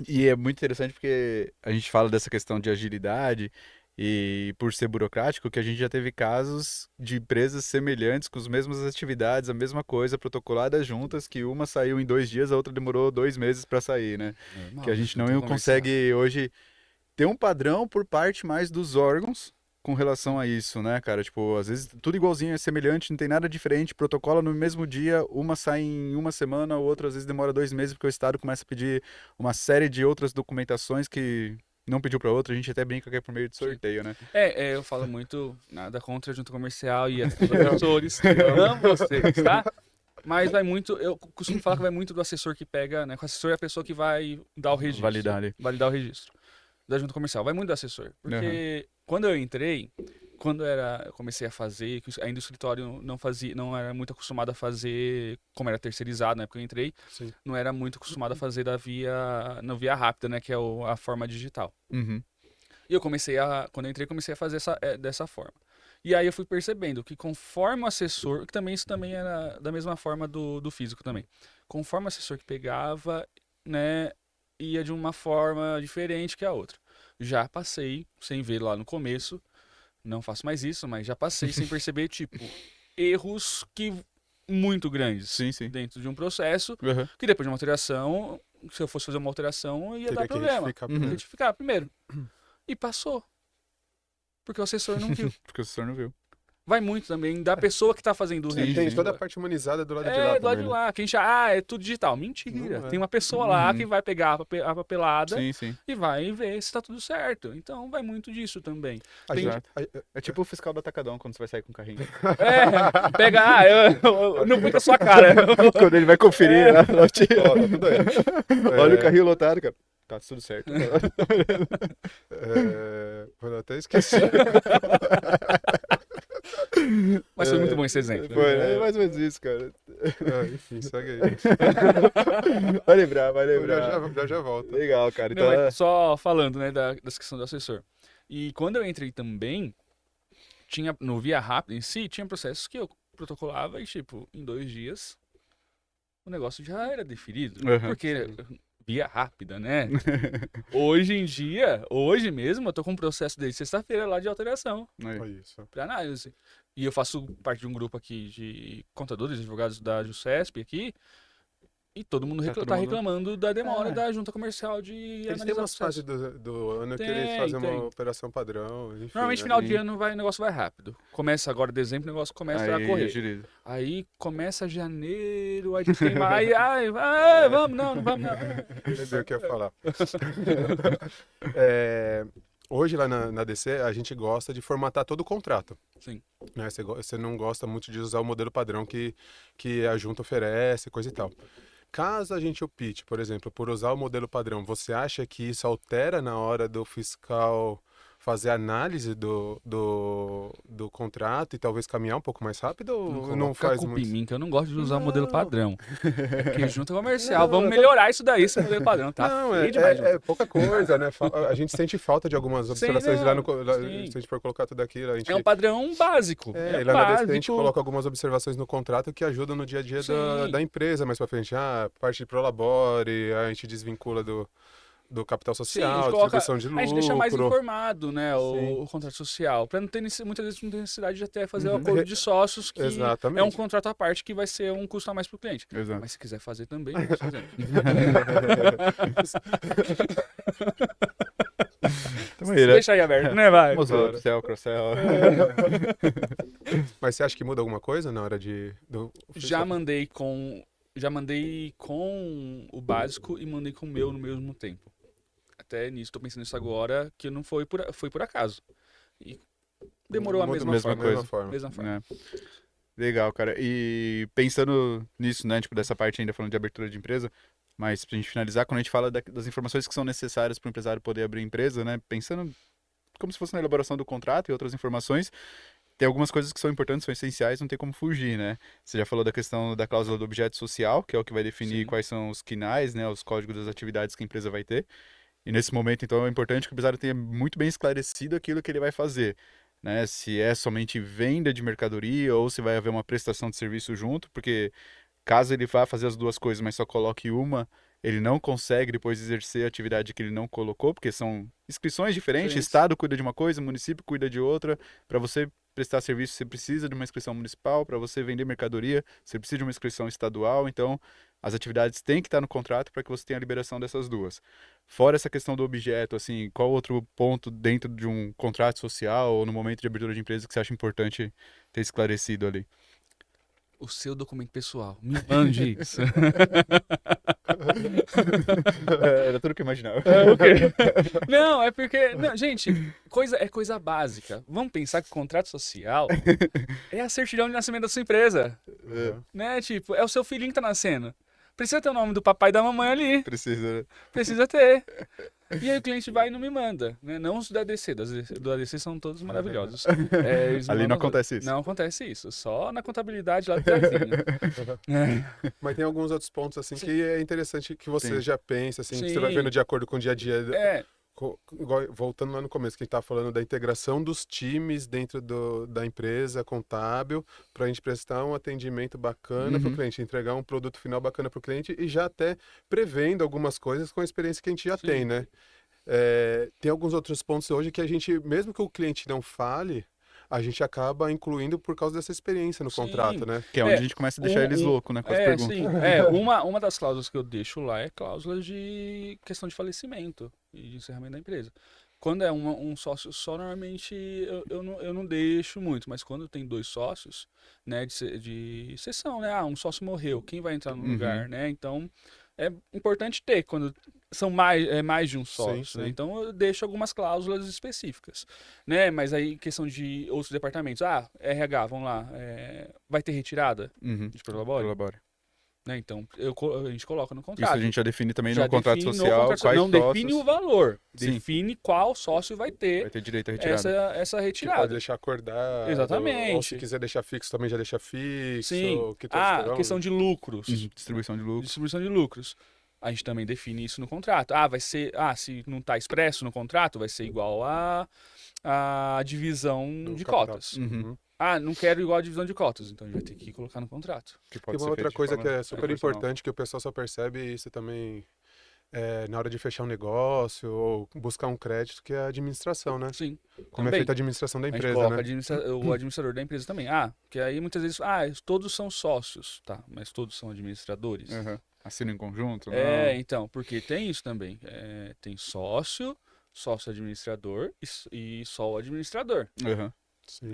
e é muito interessante porque a gente fala dessa questão de agilidade e por ser burocrático, que a gente já teve casos de empresas semelhantes com as mesmas atividades, a mesma coisa, protocoladas juntas, que uma saiu em 2 dias, a outra demorou 2 meses para sair, né? Normal, Que a gente junta não comercial. consegue hoje ter um padrão por parte mais dos órgãos com relação a isso, né, cara? Tipo, às vezes tudo igualzinho, é semelhante, não tem nada diferente, protocola no mesmo dia, uma sai em uma semana, o outro às vezes demora 2 meses, porque o Estado começa a pedir uma série de outras documentações que não pediu para outra, a gente até brinca que é por meio de sorteio, né? Eu falo muito nada contra a junta comercial e os professores. Amo vocês, tá? Mas vai muito, eu costumo falar que vai muito do assessor que pega, né? O assessor é a pessoa que vai dar o registro. Validar ali. Validar o registro da junta comercial. Vai muito do assessor. Porque quando eu entrei, eu comecei a fazer, que ainda o escritório não era muito acostumado a fazer, como era terceirizado na época que eu entrei, Sim. não era muito acostumado a fazer na via rápida, né? Que é a forma digital. Uhum. E quando eu entrei, comecei a fazer dessa forma. E aí eu fui percebendo que conforme o assessor, que também isso também era da mesma forma do físico também. Conforme o assessor que pegava, né, ia de uma forma diferente que a outra. Já passei, sem ver lá no começo, não faço mais isso, mas já passei sem perceber, tipo, erros muito grandes Sim, sim. dentro de um processo, Uhum. que depois de uma alteração, se eu fosse fazer uma alteração, ia dar Teria que problema. retificar Uhum. primeiro. Retificar primeiro. E passou. Porque o assessor não viu. Porque o senhor não viu. Vai muito também da pessoa que tá fazendo o Sim, registro. Tem toda a parte humanizada do lado de lá do lado também, de né? lá. Quem é tudo digital. Mentira. Não é. Tem uma pessoa lá Uhum. que vai pegar a papelada Sim, sim. e vai ver se tá tudo certo. Então vai muito disso também. A Tem- gente, É tipo o fiscal do Atacadão, quando você vai sair com o carrinho. Pega, eu não fui com a sua cara. Quando ele vai conferir, lá, ó, tá tudo aí. olha o carrinho lotado, cara. Tá tudo certo. Eu até esqueci. Mas foi muito bom esse exemplo. Foi, é mais ou menos isso, cara. Enfim, segue aí. Vai lembrar, vai Eu lembrar. já volto. Legal, cara. Não, Então, mas só falando, né, da questão do assessor. E quando eu entrei também, no Via Rápida em si, tinha processos que eu protocolava e, tipo, em 2 dias, o negócio já era definido. Uhum. Porque via rápida, né? Hoje em dia, hoje mesmo, eu tô com um processo desde sexta-feira lá de alteração Aí. Foi isso. para análise. E eu faço parte de um grupo aqui de contadores, advogados da JuSesp aqui, e todo mundo Tá todo tá mundo- reclamando da demora É. da junta comercial de Eles têm analisar o umas fases processo. do ano que eles Tem, fazem tem. uma operação padrão, enfim, Normalmente, né? final de Sim. ano o negócio vai rápido. Começa agora dezembro, o negócio começa a Aí, correr. agiliza. Aí começa janeiro, aí tem mais. Vamos, não vamos, não. Lembrei o que eu ia falar. É, hoje lá na DC, a gente gosta de formatar todo o contrato. Sim. Né? Você não gosta muito de usar o modelo padrão que a junta oferece, coisa e tal. Caso a gente opte, por exemplo, por usar o modelo padrão, você acha que isso altera na hora do fiscal fazer a análise do contrato e talvez caminhar um pouco mais rápido ou não Coloca a faz culpa muito? em mim, que eu não gosto de usar o modelo Não. padrão. É porque junta comercial, Não, vamos eu tô- melhorar isso daí, esse modelo padrão. Tá Não, feio demais, junta. é pouca coisa, né? A gente sente falta de algumas observações lá no. sim. Se a gente for colocar tudo aquilo, a gente. É um padrão básico. É, É lá na DC a gente básico. coloca algumas observações no contrato que ajudam no dia a dia Sim. da empresa, mais pra frente. Parte de prolabore, a gente desvincula do capital Sim, a social, gente coloca, distribuição de lucro. a gente deixa mais informado, né, Sim. o contrato social, para não ter muitas vezes não tem necessidade de até fazer o Uhum. acordo de sócios, que Exatamente. é um contrato à parte que vai ser um custo a mais para o cliente. Exato. Mas se quiser fazer também, vamos fazer. Tamo aí, né? Deixa aí aberto, né, vai? Vamos lá, upsell, cross-sell. Mas você acha que muda alguma coisa na hora do Já mandei com o básico e mandei com o meu no mesmo tempo. Até nisso, tô pensando nisso agora, que não foi por acaso. E demorou a Muda mesma mesma forma. coisa. Mesma forma. É. Legal, cara. E pensando nisso, né, tipo, dessa parte ainda falando de abertura de empresa, mas pra gente finalizar, quando a gente fala das informações que são necessárias para o empresário poder abrir empresa, né, pensando como se fosse na elaboração do contrato e outras informações, tem algumas coisas que são importantes, são essenciais, não tem como fugir, né? Você já falou da questão da cláusula do objeto social, que é o que vai definir Sim. quais são os quinais, né, os códigos das atividades que a empresa vai ter. E nesse momento, então, é importante que o empresário tenha muito bem esclarecido aquilo que ele vai fazer, né? Se é somente venda de mercadoria ou se vai haver uma prestação de serviço junto, porque caso ele vá fazer as duas coisas, mas só coloque uma, ele não consegue depois exercer a atividade que ele não colocou, porque são inscrições diferentes, Diferentes. Estado cuida de uma coisa, município cuida de outra. Para você prestar serviço, você precisa de uma inscrição municipal, para você vender mercadoria, você precisa de uma inscrição estadual, então as atividades têm que estar no contrato para que você tenha a liberação dessas duas. Fora essa questão do objeto, assim, qual outro ponto dentro de um contrato social ou no momento de abertura de empresa que você acha importante ter esclarecido ali? O seu documento pessoal. Me mande isso. Era tudo que eu imaginava. O quê? Não, é porque. Não, gente, é coisa básica. Vamos pensar que o contrato social é a certidão de nascimento da sua empresa. Né? Tipo, é o seu filhinho que tá nascendo. Precisa ter o nome do papai e da mamãe ali. Precisa. Precisa ter. E aí o cliente vai e não me manda. Né? Não os da ADC. Do ADC são todos maravilhosos. Eles Ali não mandam- acontece isso. Não acontece isso. Só na contabilidade lá do Zezinho. Mas tem alguns outros pontos assim Sim. que é interessante que você Sim. já pensa, assim, que você Sim. vai vendo de acordo com o dia a dia. É, Voltando lá no começo, que a gente estava falando da integração dos times dentro da empresa contábil, para a gente prestar um atendimento bacana para o Uhum. cliente, entregar um produto final bacana para o cliente e já até prevendo algumas coisas com a experiência que a gente já Sim. tem, né? Tem alguns outros pontos hoje que a gente, mesmo que o cliente não fale, a gente acaba incluindo por causa dessa experiência no Sim. contrato, né? Que é onde É, a gente começa a deixar eles loucos, né, com as perguntas. sim. Uma das cláusulas que eu deixo lá é cláusula de questão de falecimento e de encerramento da empresa. Quando é um sócio só, normalmente eu não deixo muito, mas quando tem dois sócios, né, de cessão, né, um sócio morreu, quem vai entrar no Uhum. lugar, né, então é importante ter quando são mais de um sócio, Sim, né, sim. então eu deixo algumas cláusulas específicas, né, mas aí questão de outros departamentos, RH, vamos lá, vai ter retirada Uhum. de prolabore? Colabora. Né? Então, a gente coloca no Isso contrato. a gente já define também Já no contrato define no social contrato quais não sócios define o valor, Sim. define qual sócio vai vai ter ter direito a retirada. essa Que retirada. pode deixar acordado. Exatamente. Ou se quiser deixar fixo, também já deixa fixo. Sim. Que todos terão- Questão de lucros. Uhum. Distribuição de lucro. Distribuição de lucros. A gente também define isso no contrato. Vai ser. Se não está expresso no contrato, vai ser igual a divisão do de capital. cotas. Uhum. Não quero igual a divisão de cotas, então a gente vai ter que colocar no contrato. Que Tem pode uma ser outra feito de coisa forma que é super proporcional. importante que o pessoal só percebe, e isso também na hora de fechar um negócio ou buscar um crédito, que é a administração, né? Sim. Como é Também. feita a administração da A gente empresa, coloca né? o administrador da empresa também. Que aí muitas vezes, todos são sócios, tá? Mas todos são administradores. Aham. Assina em conjunto? Então, porque tem isso também. Tem sócio, sócio administrador e só o administrador. Não. Aham. Sim,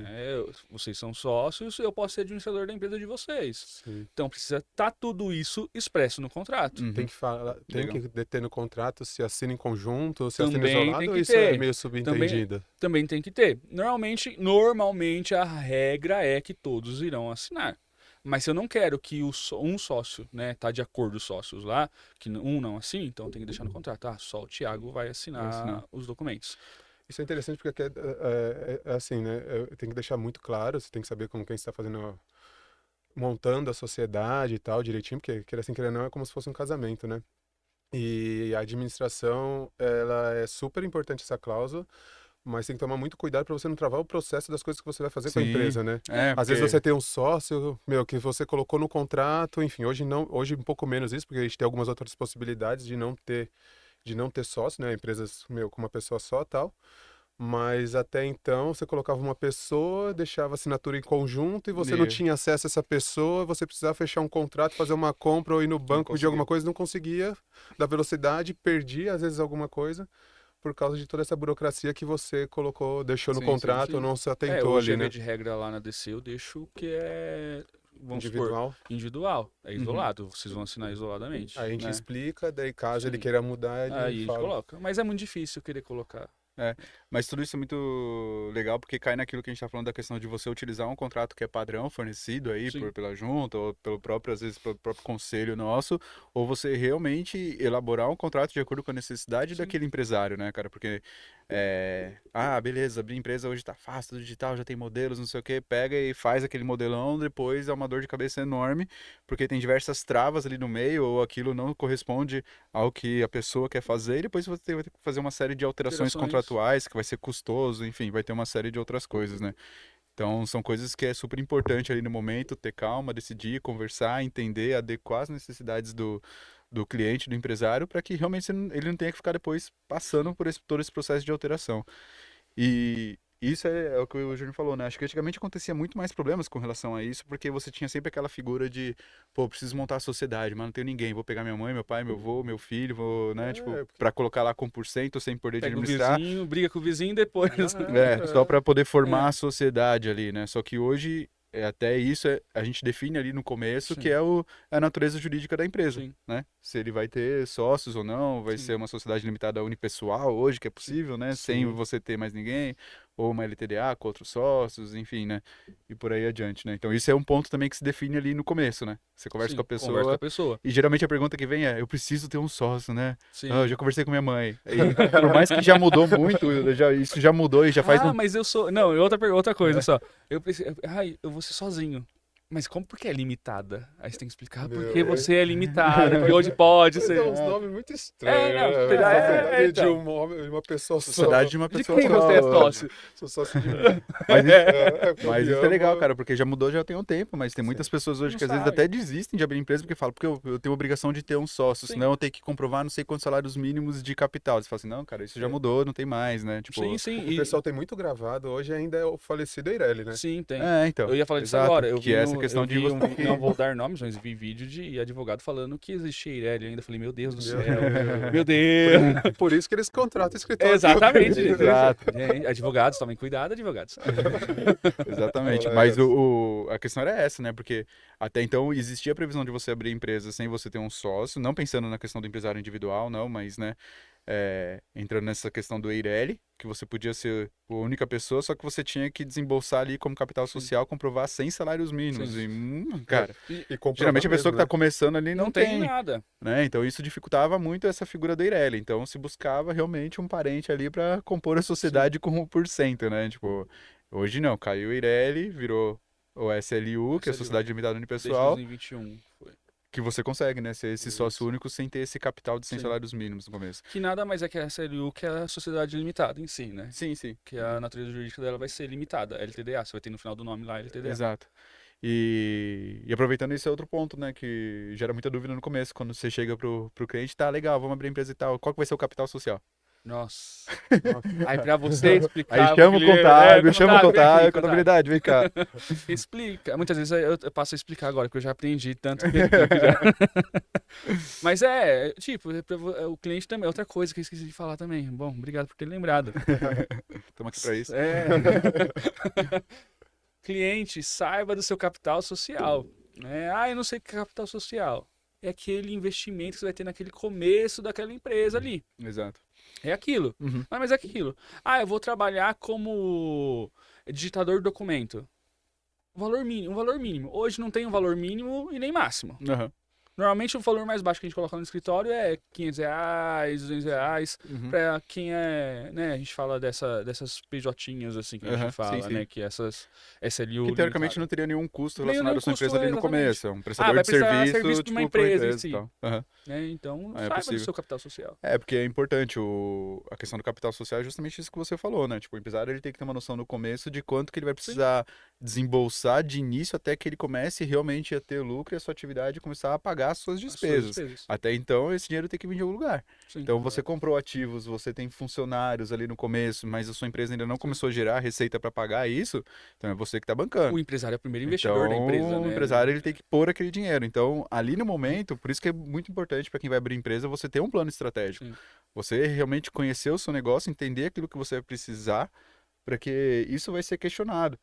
Vocês são sócios, eu posso ser administrador da empresa de vocês. sim. Então precisa estar tudo isso expresso no contrato. Uhum. Tem que falar, tem Legal. que ter no contrato se assina em conjunto ou se assina Também isolado, tem ou que isso é ter. meio subentendido? Também tem que ter. Normalmente a regra é que todos irão assinar. Mas se eu não quero que um sócio, né, tá de acordo os sócios lá, que um não assine, então tem que deixar no contrato. Só o Thiago vai assinar os documentos. Isso é interessante porque é assim, né? Tem que deixar muito claro, você tem que saber como quem está fazendo, montando a sociedade e tal, direitinho, porque queira assim, queira não, é como se fosse um casamento, né? E a administração, ela é super importante essa cláusula, mas tem que tomar muito cuidado para você não travar o processo das coisas que você vai fazer com a Sim. empresa, né? Às vezes porque- você tem um sócio, que você colocou no contrato, enfim, hoje um pouco menos isso, porque a gente tem algumas outras possibilidades de não ter sócio, né? Empresas, com uma pessoa só, tal. Mas até então você colocava uma pessoa, deixava a assinatura em conjunto e você não Meio. tinha acesso a essa pessoa, você precisava fechar um contrato, fazer uma compra ou ir no banco pedir alguma conseguia. coisa, não conseguia, da velocidade, perdia às vezes alguma coisa por causa de toda essa burocracia que você colocou, deixou no Sim, sim, contrato, sim. não se atentou Hoje, ali, a via né? de regra lá na DC, eu deixo que vamos supor, Individual. individual. É Uhum. isolado. Vocês vão assinar isoladamente. Aí a gente né? explica, daí caso ele Sim. queira mudar, ele Aí a gente fala. coloca. Mas é muito difícil querer colocar. Mas tudo isso é muito legal porque cai naquilo que a gente está falando da questão de você utilizar um contrato que é padrão, fornecido aí Sim. pela junta ou pelo próprio, às vezes, pelo próprio conselho nosso, ou você realmente elaborar um contrato de acordo com a necessidade Sim. daquele empresário, né, cara? Porque, beleza, abrir empresa hoje tá fácil, tudo digital, já tem modelos, não sei o quê, pega e faz aquele modelão, depois é uma dor de cabeça enorme, porque tem diversas travas ali no meio, ou aquilo não corresponde ao que a pessoa quer fazer, e depois você vai ter que fazer uma série de alterações contratuais, que vai ser custoso, enfim, vai ter uma série de outras coisas, né? Então, são coisas que é super importante ali no momento, ter calma, decidir, conversar, entender, adequar as necessidades do cliente, do empresário, para que realmente ele não tenha que ficar depois passando por todo esse processo de alteração. E isso é o que o Júnior falou, né? Acho que antigamente acontecia muito mais problemas com relação a isso, porque você tinha sempre aquela figura de, pô, preciso montar a sociedade, mas não tenho ninguém, vou pegar minha mãe, meu pai, meu avô, meu filho, vou, né, tipo, pra colocar lá com 1% sem poder de Pega o administrar. vizinho, briga com o vizinho e depois. Só para poder formar É. a sociedade ali, né? Só que hoje, até isso, a gente define ali no começo Sim. que é a natureza jurídica da empresa, Sim. né? Se ele vai ter sócios ou não, vai Sim. ser uma sociedade limitada unipessoal hoje, que é possível, né? Sem Sim. você ter mais ninguém, ou uma LTDA com outros sócios, enfim, né? E por aí adiante, né? Então isso é um ponto também que se define ali no começo, né? Você conversa Sim, com a conversa com a pessoa, pessoa. e geralmente a pergunta que vem é, eu preciso ter um sócio, né? Sim. Eu já conversei com minha mãe. E, por mais que já mudou muito, isso já mudou e já faz um Mas eu sou. Não, outra coisa só. Eu vou ser sozinho. Mas porque é limitada? Aí você tem que explicar porque você é limitado, porque hoje pode ser. Dá uns nomes muito estranhos, não, né? é, De uma pessoa só. sociedade de uma De pessoa quem só. você é sócio? Sou sócio de mim. Mas isso é legal, cara, porque já mudou já tem um tempo, mas tem muitas pessoas hoje Não que às vezes sabe. até desistem de abrir empresa porque falam, porque eu tenho a obrigação de ter um sócio, Sim. senão eu tenho que comprovar não sei quantos salários mínimos de capital. Você fala assim, não, cara, isso já mudou, não tem mais, né? Tipo, Sim. O pessoal tem muito gravado hoje ainda é o falecido Eireli, né? Sim, tem. então. Eu ia falar disso exato, agora. Eu que vi é essa questão de você ter que- não vou dar nomes, mas vi vídeo de advogado falando que existia Eireli ainda. Falei, meu Deus do céu. Deus. Meu Deus. Por isso que eles contratam escritório. Exatamente. Exato. Advogados, tomem cuidado, advogados. Exatamente, Olha mas essa. a questão era essa, né? Porque até então existia a previsão de você abrir empresa sem você ter um sócio, não pensando na questão do empresário individual, não, mas, né, entrando nessa questão do Eireli, que você podia ser a única pessoa, só que você tinha que desembolsar ali como capital social, comprovar 100 salários mínimos. Sim. E, cara, E comprova geralmente a pessoa mesmo, que está começando ali não tem, nada. né? Então isso dificultava muito essa figura do Eireli. Então se buscava realmente um parente ali para compor a sociedade com 1%, né? Tipo, hoje não, caiu o Eireli, virou o SLU, que é a SLU. Sociedade Limitada Desde Unipessoal, 2021 foi. que você consegue, né? Ser esse sócio Isso. único sem ter esse capital de 100 Sim. salários mínimos no começo. Que nada mais é que a SLU, que é a sociedade limitada em si, né? Sim, sim. Que a natureza jurídica dela vai ser limitada. LTDA, você vai ter no final do nome lá LTDA. Exato. E aproveitando esse outro ponto, né, que gera muita dúvida no começo, quando você chega pro cliente, tá legal, vamos abrir empresa e tal, qual que vai ser o capital social? Nossa. Aí pra você Aí explicar. chama o contábil, vem aqui, contabilidade, vem cá. Explica. Muitas vezes eu passo a explicar agora, porque eu já aprendi tanto que eu explico já. Mas tipo, o cliente também. Outra coisa que eu esqueci de falar também. Bom, obrigado por ter lembrado. Estamos aqui pra isso. Cliente, saiba do seu capital social. Né? Eu não sei o que é capital social. É aquele investimento que você vai ter naquele começo daquela empresa ali. Exato. É aquilo. Uhum. Mas é aquilo. Eu vou trabalhar como digitador de documento. Um valor mínimo. Hoje não tem um valor mínimo e nem máximo. Uhum. Normalmente o valor mais baixo que a gente coloca no escritório é R$500, R$200. Uhum. Pra quem é, né, a gente fala dessas PJinhas assim que a gente fala, sim. né, que essas SLU Que teoricamente limitado. não teria nenhum custo Nenhum relacionado à sua custo, empresa ali no exatamente. começo. É um prestador vai de prestar serviço, serviço pra uma tipo, pra empresa em e si. tal. Uhum. Né? Então, É saiba do possível. seu capital social. Porque é importante a questão do capital social é justamente isso que você falou, né? Tipo, o empresário ele tem que ter uma noção no começo de quanto que ele vai precisar desembolsar de início até que ele comece realmente a ter lucro e a sua atividade começar a pagar as suas despesas. Até então, esse dinheiro tem que vir de algum lugar. Sim. Então, você comprou ativos, você tem funcionários ali no começo, mas a sua empresa ainda não começou a gerar receita para pagar isso, então é você que está bancando. O empresário é o primeiro investidor da empresa, né? O empresário ele tem que pôr aquele dinheiro. Então, ali no momento, por isso que é muito importante para quem vai abrir empresa, você ter um plano estratégico. Sim. Você realmente conhecer o seu negócio, entender aquilo que você vai precisar, para que isso vai ser questionado.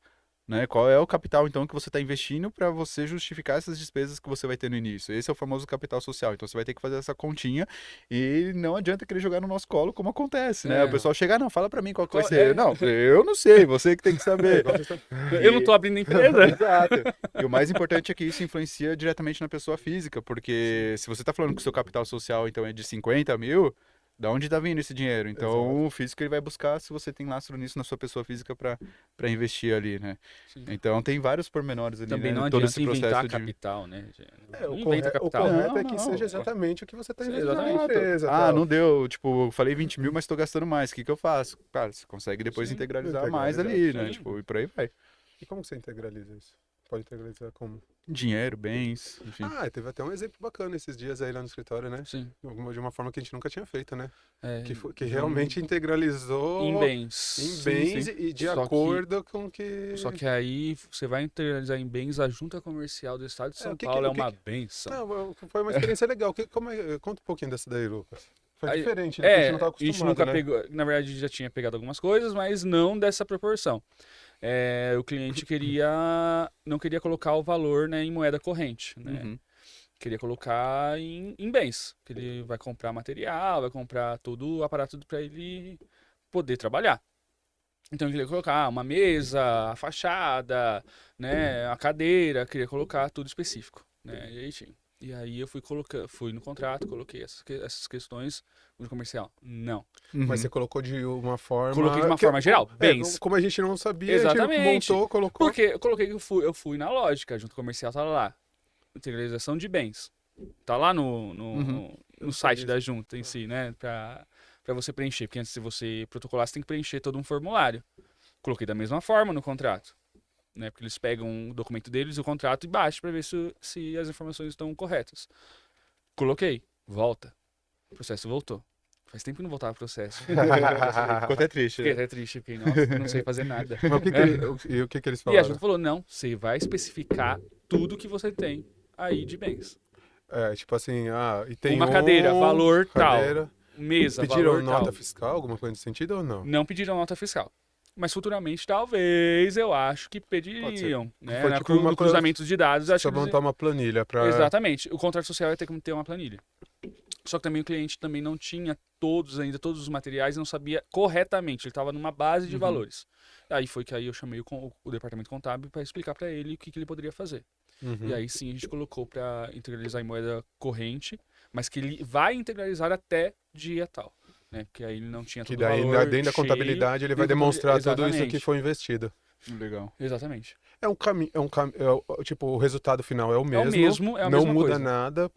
Né? Qual é o capital, então, que você está investindo para você justificar essas despesas que você vai ter no início? Esse é o famoso capital social. Então, você vai ter que fazer essa continha e não adianta querer jogar no nosso colo como acontece, né? O pessoal chega, não, fala para mim qual que vai ser. Não, eu não sei, você que tem que saber. Eu não estou abrindo empresa. Exato. E o mais importante é que isso influencia diretamente na pessoa física, porque se você está falando que o seu capital social, então, é de 50 mil... Da onde está vindo esse dinheiro? Então, Exato. o físico ele vai buscar se você tem lastro nisso na sua pessoa física para investir ali, né? Sim. Então, tem vários pormenores ali, Também né? não todo adianta esse processo inventar capital, né? O Não inventa capital. correto é Não, que não. seja exatamente o que você está investindo na Exatamente. empresa. Ah, tal. não deu. Tipo, eu falei 20 mil, mas estou gastando mais. O que eu faço? Cara, você consegue depois Sim, integralizar mais ali, né? sim. Tipo, e por aí vai. E como que você integraliza isso? Pode integralizar como? Dinheiro, bens, enfim. Teve até um exemplo bacana esses dias aí lá no escritório, né? Sim. De uma forma que a gente nunca tinha feito, né? É, Que realmente integralizou em bens. em bens sim. e de Só acordo com que... Só que aí você vai integralizar em bens, a Junta Comercial do Estado de São o que Paulo que- é o que uma que- benção. Não, foi uma experiência legal. Conta um pouquinho dessa daí, Lucas. Foi Aí- diferente, né? Porque a gente não tá a acostumado, gente nunca né? pegou, na verdade a gente já tinha pegado algumas coisas, mas não dessa proporção. O cliente não queria colocar o valor, né, em moeda corrente, né? Uhum. Queria colocar em bens, que ele vai comprar material, vai comprar todo o aparato para ele poder trabalhar. Então ele queria colocar uma mesa, a fachada, né, a cadeira, queria colocar tudo específico, né? E aí eu fui no contrato, coloquei essas questões no comercial. Não. Uhum. Mas você colocou de uma forma... Coloquei de uma forma geral, bens. Como a gente não sabia, a Exatamente. gente montou, colocou... Porque eu coloquei que eu fui na lógica, junto comercial tá lá. Integralização de bens. Tá lá no site da junta em si, né? Pra você preencher. Porque antes de você protocolar, você tem que preencher todo um formulário. Coloquei da mesma forma no contrato. Né? Porque eles pegam o documento deles, o contrato e baixam pra ver se as informações estão corretas. Coloquei. Volta. O processo voltou. Faz tempo que não voltava o processo. Ficou até triste. Fiquei Né? até triste, fiquei, nossa, não sei fazer nada. Mas o que eles E a falaram? junta falou, não, você vai especificar tudo que você tem aí de bens. Tipo assim, e tem Uma cadeira, valor cadeira. tal. Mesa, Pediram valor nota tal. fiscal, alguma coisa nesse sentido ou não? Não pediram nota fiscal. Mas futuramente, talvez, eu acho que pediriam. Né? Foi tipo uma no cruzamento de dados, acho Só que montar uma planilha para... Exatamente. O contrato social ia ter que ter uma planilha. Só que também o cliente também não tinha todos os materiais e não sabia corretamente. Ele estava numa base de valores. Aí foi que aí eu chamei o departamento contábil para explicar para ele o que ele poderia fazer. E aí sim a gente colocou para integralizar em moeda corrente, mas que ele vai integralizar até dia tal. Né? Porque aí ele não tinha todo Que daí, o valor dentro da cheio, contabilidade, ele vai dentro da demonstrar tudo isso exatamente. que foi investido. Legal. Exatamente. É um caminho, tipo, o resultado final é o É o mesmo. mesmo, é a Não mesma muda coisa. nada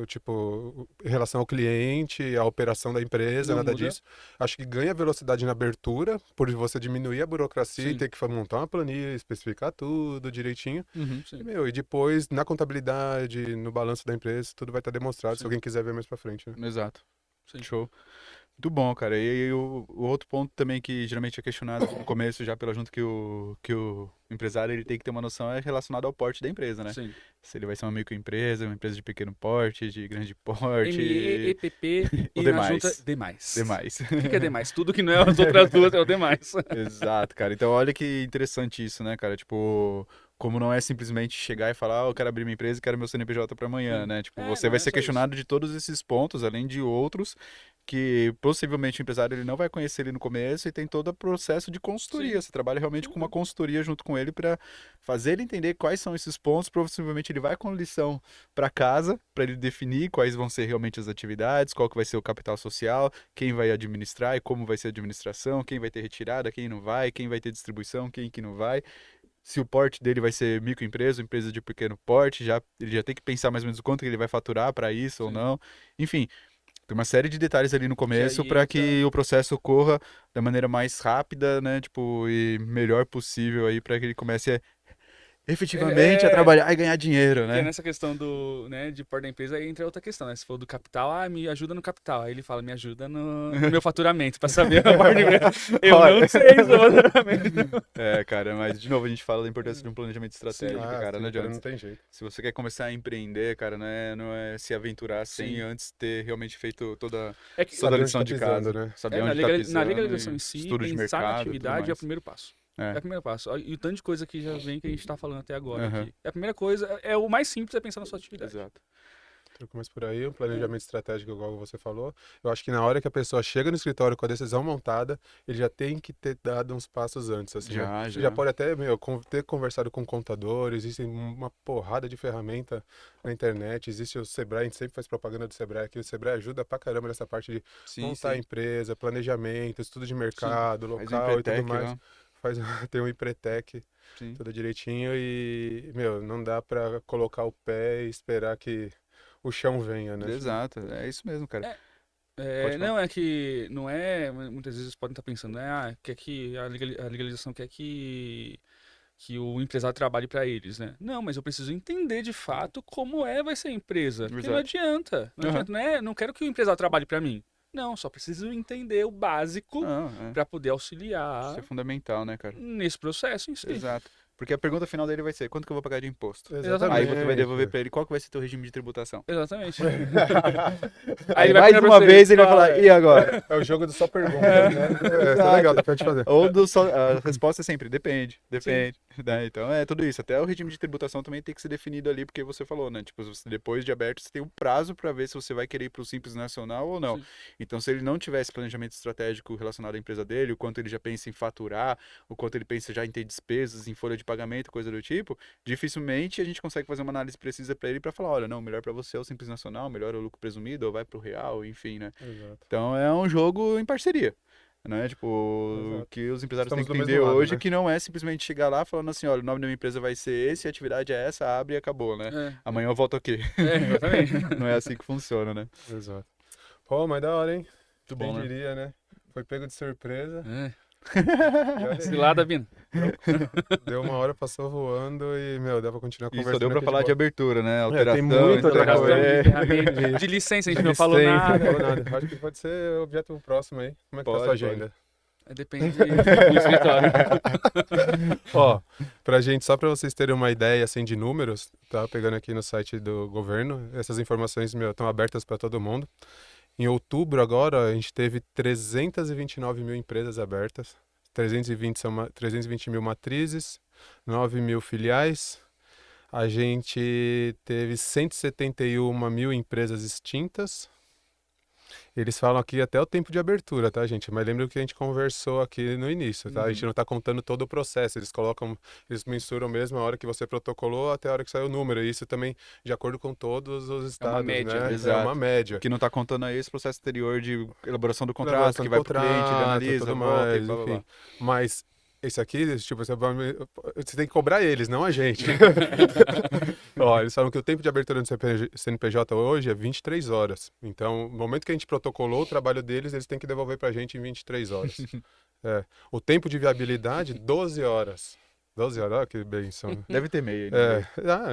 tipo, em relação ao cliente, à operação da empresa, Não nada muda. disso. Acho que ganha velocidade na abertura, por você diminuir a burocracia e Sim. ter que montar uma planilha, especificar tudo direitinho. Uhum, E, sim. e depois, na contabilidade, no balanço da empresa, tudo vai estar demonstrado, se Sim. alguém quiser ver mais pra frente, né? Exato. Sim. Show. Muito bom, cara. E aí, o outro ponto também que geralmente é questionado no começo, já pela junta que o empresário ele tem que ter uma noção, é relacionado ao porte da empresa, né? Sim. Se ele vai ser uma microempresa, uma empresa de pequeno porte, de grande porte, ME, EPP ou e na junta, demais. demais. Demais. O que é demais? Tudo que não é as outras duas é o demais. Exato, cara. Então, olha que interessante isso, né, cara? Tipo, como não é simplesmente chegar e falar, eu quero abrir minha empresa e quero meu CNPJ para amanhã, Sim. né? Tipo, É, você não vai é ser só isso. questionado de todos esses pontos, além de outros que possivelmente o empresário ele não vai conhecer ele no começo e tem todo o processo de consultoria. Sim. Você trabalha realmente Sim. com uma consultoria junto com ele para fazer ele entender quais são esses pontos. Possivelmente ele vai com lição para casa, para ele definir quais vão ser realmente as atividades, qual que vai ser o capital social, quem vai administrar e como vai ser a administração, quem vai ter retirada, quem não vai, quem vai ter distribuição, quem que não vai. Se o porte dele vai ser microempresa, empresa de pequeno porte, ele já tem que pensar mais ou menos o quanto que ele vai faturar para isso ou Sim. não. Enfim, tem uma série de detalhes ali no começo aí para entra- que o processo ocorra da maneira mais rápida, né, tipo, e melhor possível aí para que ele comece efetivamente a É, trabalhar e ganhar dinheiro, porque né? nessa questão do, né, de porta da empresa, aí entra outra questão, né? Se for do capital, me ajuda no capital. Aí ele fala, me ajuda no meu faturamento, pra saber a porta da empresa. Eu Olha. não sei sobre o faturamento. É, cara, mas de novo a gente fala da importância de um planejamento estratégico, cara, não sim, cara, adianta. não tem jeito. Se você quer começar a empreender, cara, não é se aventurar sem Sim. antes ter realmente feito toda É que, toda a Saber onde lição tá de pisando, casa, né? saber na, onde tá na pisando legalização e em si, estudo de pensar na mercado, tudo atividade é o mais. primeiro passo. É. É o primeiro passo. E o tanto de coisa que já vem que a gente tá falando até agora Aham. aqui. A primeira coisa, é o mais simples, é pensar na sua atividade. Exato. Eu começo por aí, um planejamento estratégico, igual você falou. Eu acho que na hora que a pessoa chega no escritório com a decisão montada, ele já tem que ter dado uns passos antes, assim, né? Já, Você já. pode até, ter conversado com contadores, existem uma porrada de ferramenta na internet, existe o Sebrae, a gente sempre faz propaganda do Sebrae aqui, o Sebrae ajuda pra caramba nessa parte de Sim, montar a sim. empresa, planejamento, estudo de mercado, Faz um local e tudo empretec mais. lá. Faz, tem um Empretec, Sim. tudo direitinho e, não dá pra colocar o pé e esperar que o chão venha, né? Exato. É isso mesmo, cara. Pode falar. Não, é que não é. Muitas vezes podem estar pensando, né? Quer que a legalização quer que o empresário trabalhe para eles, né? Não, mas eu preciso entender de fato como vai ser a empresa. Porque não Exato. adianta. Não Aham. adianta, né? Não quero que o empresário trabalhe para mim. Não, só preciso entender o básico Não, para poder Isso auxiliar é fundamental, né, cara? nesse processo em si. Exato. Porque a pergunta final dele vai ser, quanto que eu vou pagar de imposto? Exatamente. Aí você vai devolver pra ele, qual que vai ser teu regime de tributação? Exatamente. Aí ele vai mais perguntar uma pra vez ele vai fala, falar, e agora? É o jogo do só pergunta, né? Isso é legal, dá pra gente fazer. Ou a resposta é sempre, depende. Né? Então é tudo isso. Até o regime de tributação também tem que ser definido ali, porque você falou, né? Tipo, depois de aberto, você tem um prazo para ver se você vai querer ir pro Simples Nacional ou não. Sim. Então, se ele não tivesse planejamento estratégico relacionado à empresa dele, o quanto ele já pensa em faturar, o quanto ele pensa já em ter despesas, em folha de pagamento, coisa do tipo, dificilmente a gente consegue fazer uma análise precisa para ele para falar, olha, não, melhor para você é o Simples Nacional, melhor é o lucro presumido, ou vai pro real, enfim, né? Exato. Então é um jogo em parceria, né? Tipo, Exato. que os empresários Estamos têm do que mesmo entender lado, hoje né? que não é simplesmente chegar lá falando assim, olha, o nome da minha empresa vai ser esse, a atividade é essa, abre e acabou, né? Amanhã eu volto aqui. Exatamente. Não é assim que funciona, né? Exato. Pô, mas da hora, hein? Muito Quem bom, né? diria, né? Foi pego de surpresa. E olha aí, Cilada, Bino. deu uma hora, passou voando e, dá pra continuar E conversando só deu pra aqui falar de boa. abertura, né? tem Alteração, muita outra instalação. coisa. De ferramenta, de licença, a gente não falou Licença, nada. não falou nada. Acho que pode ser objeto próximo aí. Como é que tá a sua Pode, agenda? Depende do escritório. Ó, só pra vocês terem uma ideia, assim, de números, tá pegando aqui no site do governo, essas informações, estão abertas para todo mundo. Em outubro agora, a gente teve 329 mil empresas abertas, 320 mil matrizes, 9 mil filiais. A gente teve 171 mil empresas extintas. Eles falam aqui até o tempo de abertura, tá, gente? Mas lembra o que a gente conversou aqui no início, tá? A gente não está contando todo o processo. Eles mensuram mesmo a hora que você protocolou até a hora que sai o número. E isso também de acordo com todos os estados, média, né? exato. É uma média. O que não tá contando aí é esse processo anterior de elaboração do contrato, Elaboração que do vai pro cliente, ele contrato, analisa, tudo volta e mais, blá, blá, blá. enfim. Mas Esse aqui, tipo, você tem que cobrar eles, não a gente. Ó, eles falam que o tempo de abertura do CNPJ hoje é 23 horas. Então, no momento que a gente protocolou o trabalho deles, eles têm que devolver pra gente em 23 horas. É. O tempo de viabilidade, 12 horas. 12 horas, olha que benção. Deve ter MEI aí, né?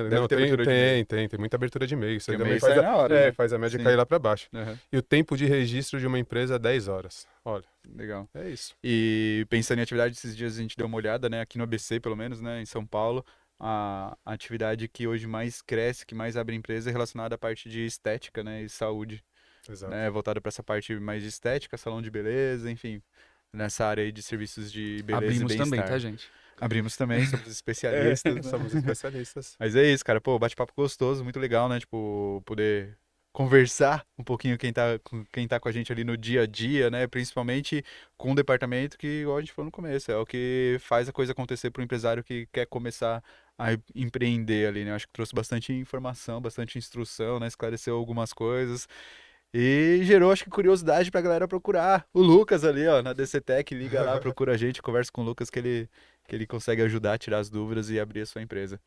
Não, ter abertura de e-mail. tem muita abertura de e-mail. Isso aí Porque o também MEI sai na hora, né? faz a média Sim. cair lá pra baixo. Aham, E o tempo de registro de uma empresa é 10 horas. Olha, legal. é isso. E pensando em atividade, esses dias a gente deu uma olhada, né? Aqui no ABC, pelo menos, né? Em São Paulo, a atividade que hoje mais cresce, que mais abre empresa é relacionada à parte de estética, né? E saúde, Exato. né? Voltada para essa parte mais de estética, salão de beleza, enfim. Nessa área aí de serviços de beleza Abrimos e também, bem-estar. tá, gente? Abrimos também, somos especialistas, né? Somos especialistas. Mas é isso, cara. Pô, bate-papo gostoso, muito legal, né? Tipo, poder conversar um pouquinho com quem tá com a gente ali no dia a dia, né? Principalmente com um departamento que, igual a gente falou no começo, é o que faz a coisa acontecer para o empresário que quer começar a empreender ali, né? Acho que trouxe bastante informação, bastante instrução, né? Esclareceu algumas coisas. E gerou, acho que, curiosidade pra galera procurar o Lucas ali, ó, na DC Tech. Liga lá, procura a gente, conversa com o Lucas que ele consegue ajudar a tirar as dúvidas e abrir a sua empresa.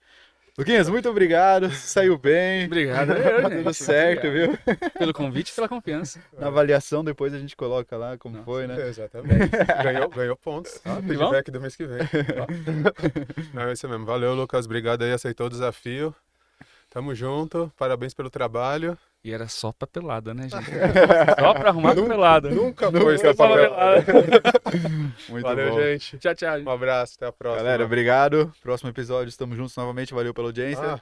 Luquinhas, muito obrigado. Saiu bem. Obrigado, Tudo gente. certo, Obrigado viu? pelo convite e pela confiança. Na avaliação depois a gente coloca lá como Nossa, foi, né? Exatamente. Ganhou pontos. bom? Feedback do mês que vem. Não, é isso mesmo. Valeu, Lucas. Obrigado aí, aceitou o desafio. Tamo junto. Parabéns pelo trabalho. E era só papelada, né, gente? Só pra arrumar papelada. Nunca foi Só essa papelada. Muito Valeu, bom. gente. Tchau, tchau. Um abraço. Até a próxima. Galera, obrigado. Próximo episódio, estamos juntos novamente. Valeu pela audiência.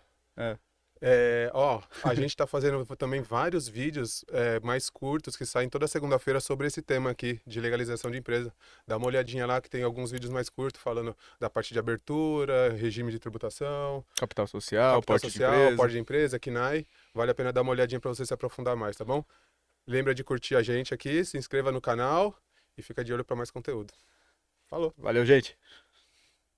A gente tá fazendo também vários vídeos mais curtos que saem toda segunda-feira sobre esse tema aqui de legalização de empresa. Dá uma olhadinha lá que tem alguns vídeos mais curtos falando da parte de abertura, regime de tributação, Capital social, capital porte social, de empresa. porte de empresa, KNAI. Vale a pena dar uma olhadinha para você se aprofundar mais, tá bom? Lembra de curtir a gente aqui, se inscreva no canal e fica de olho para mais conteúdo. Falou! Valeu, gente.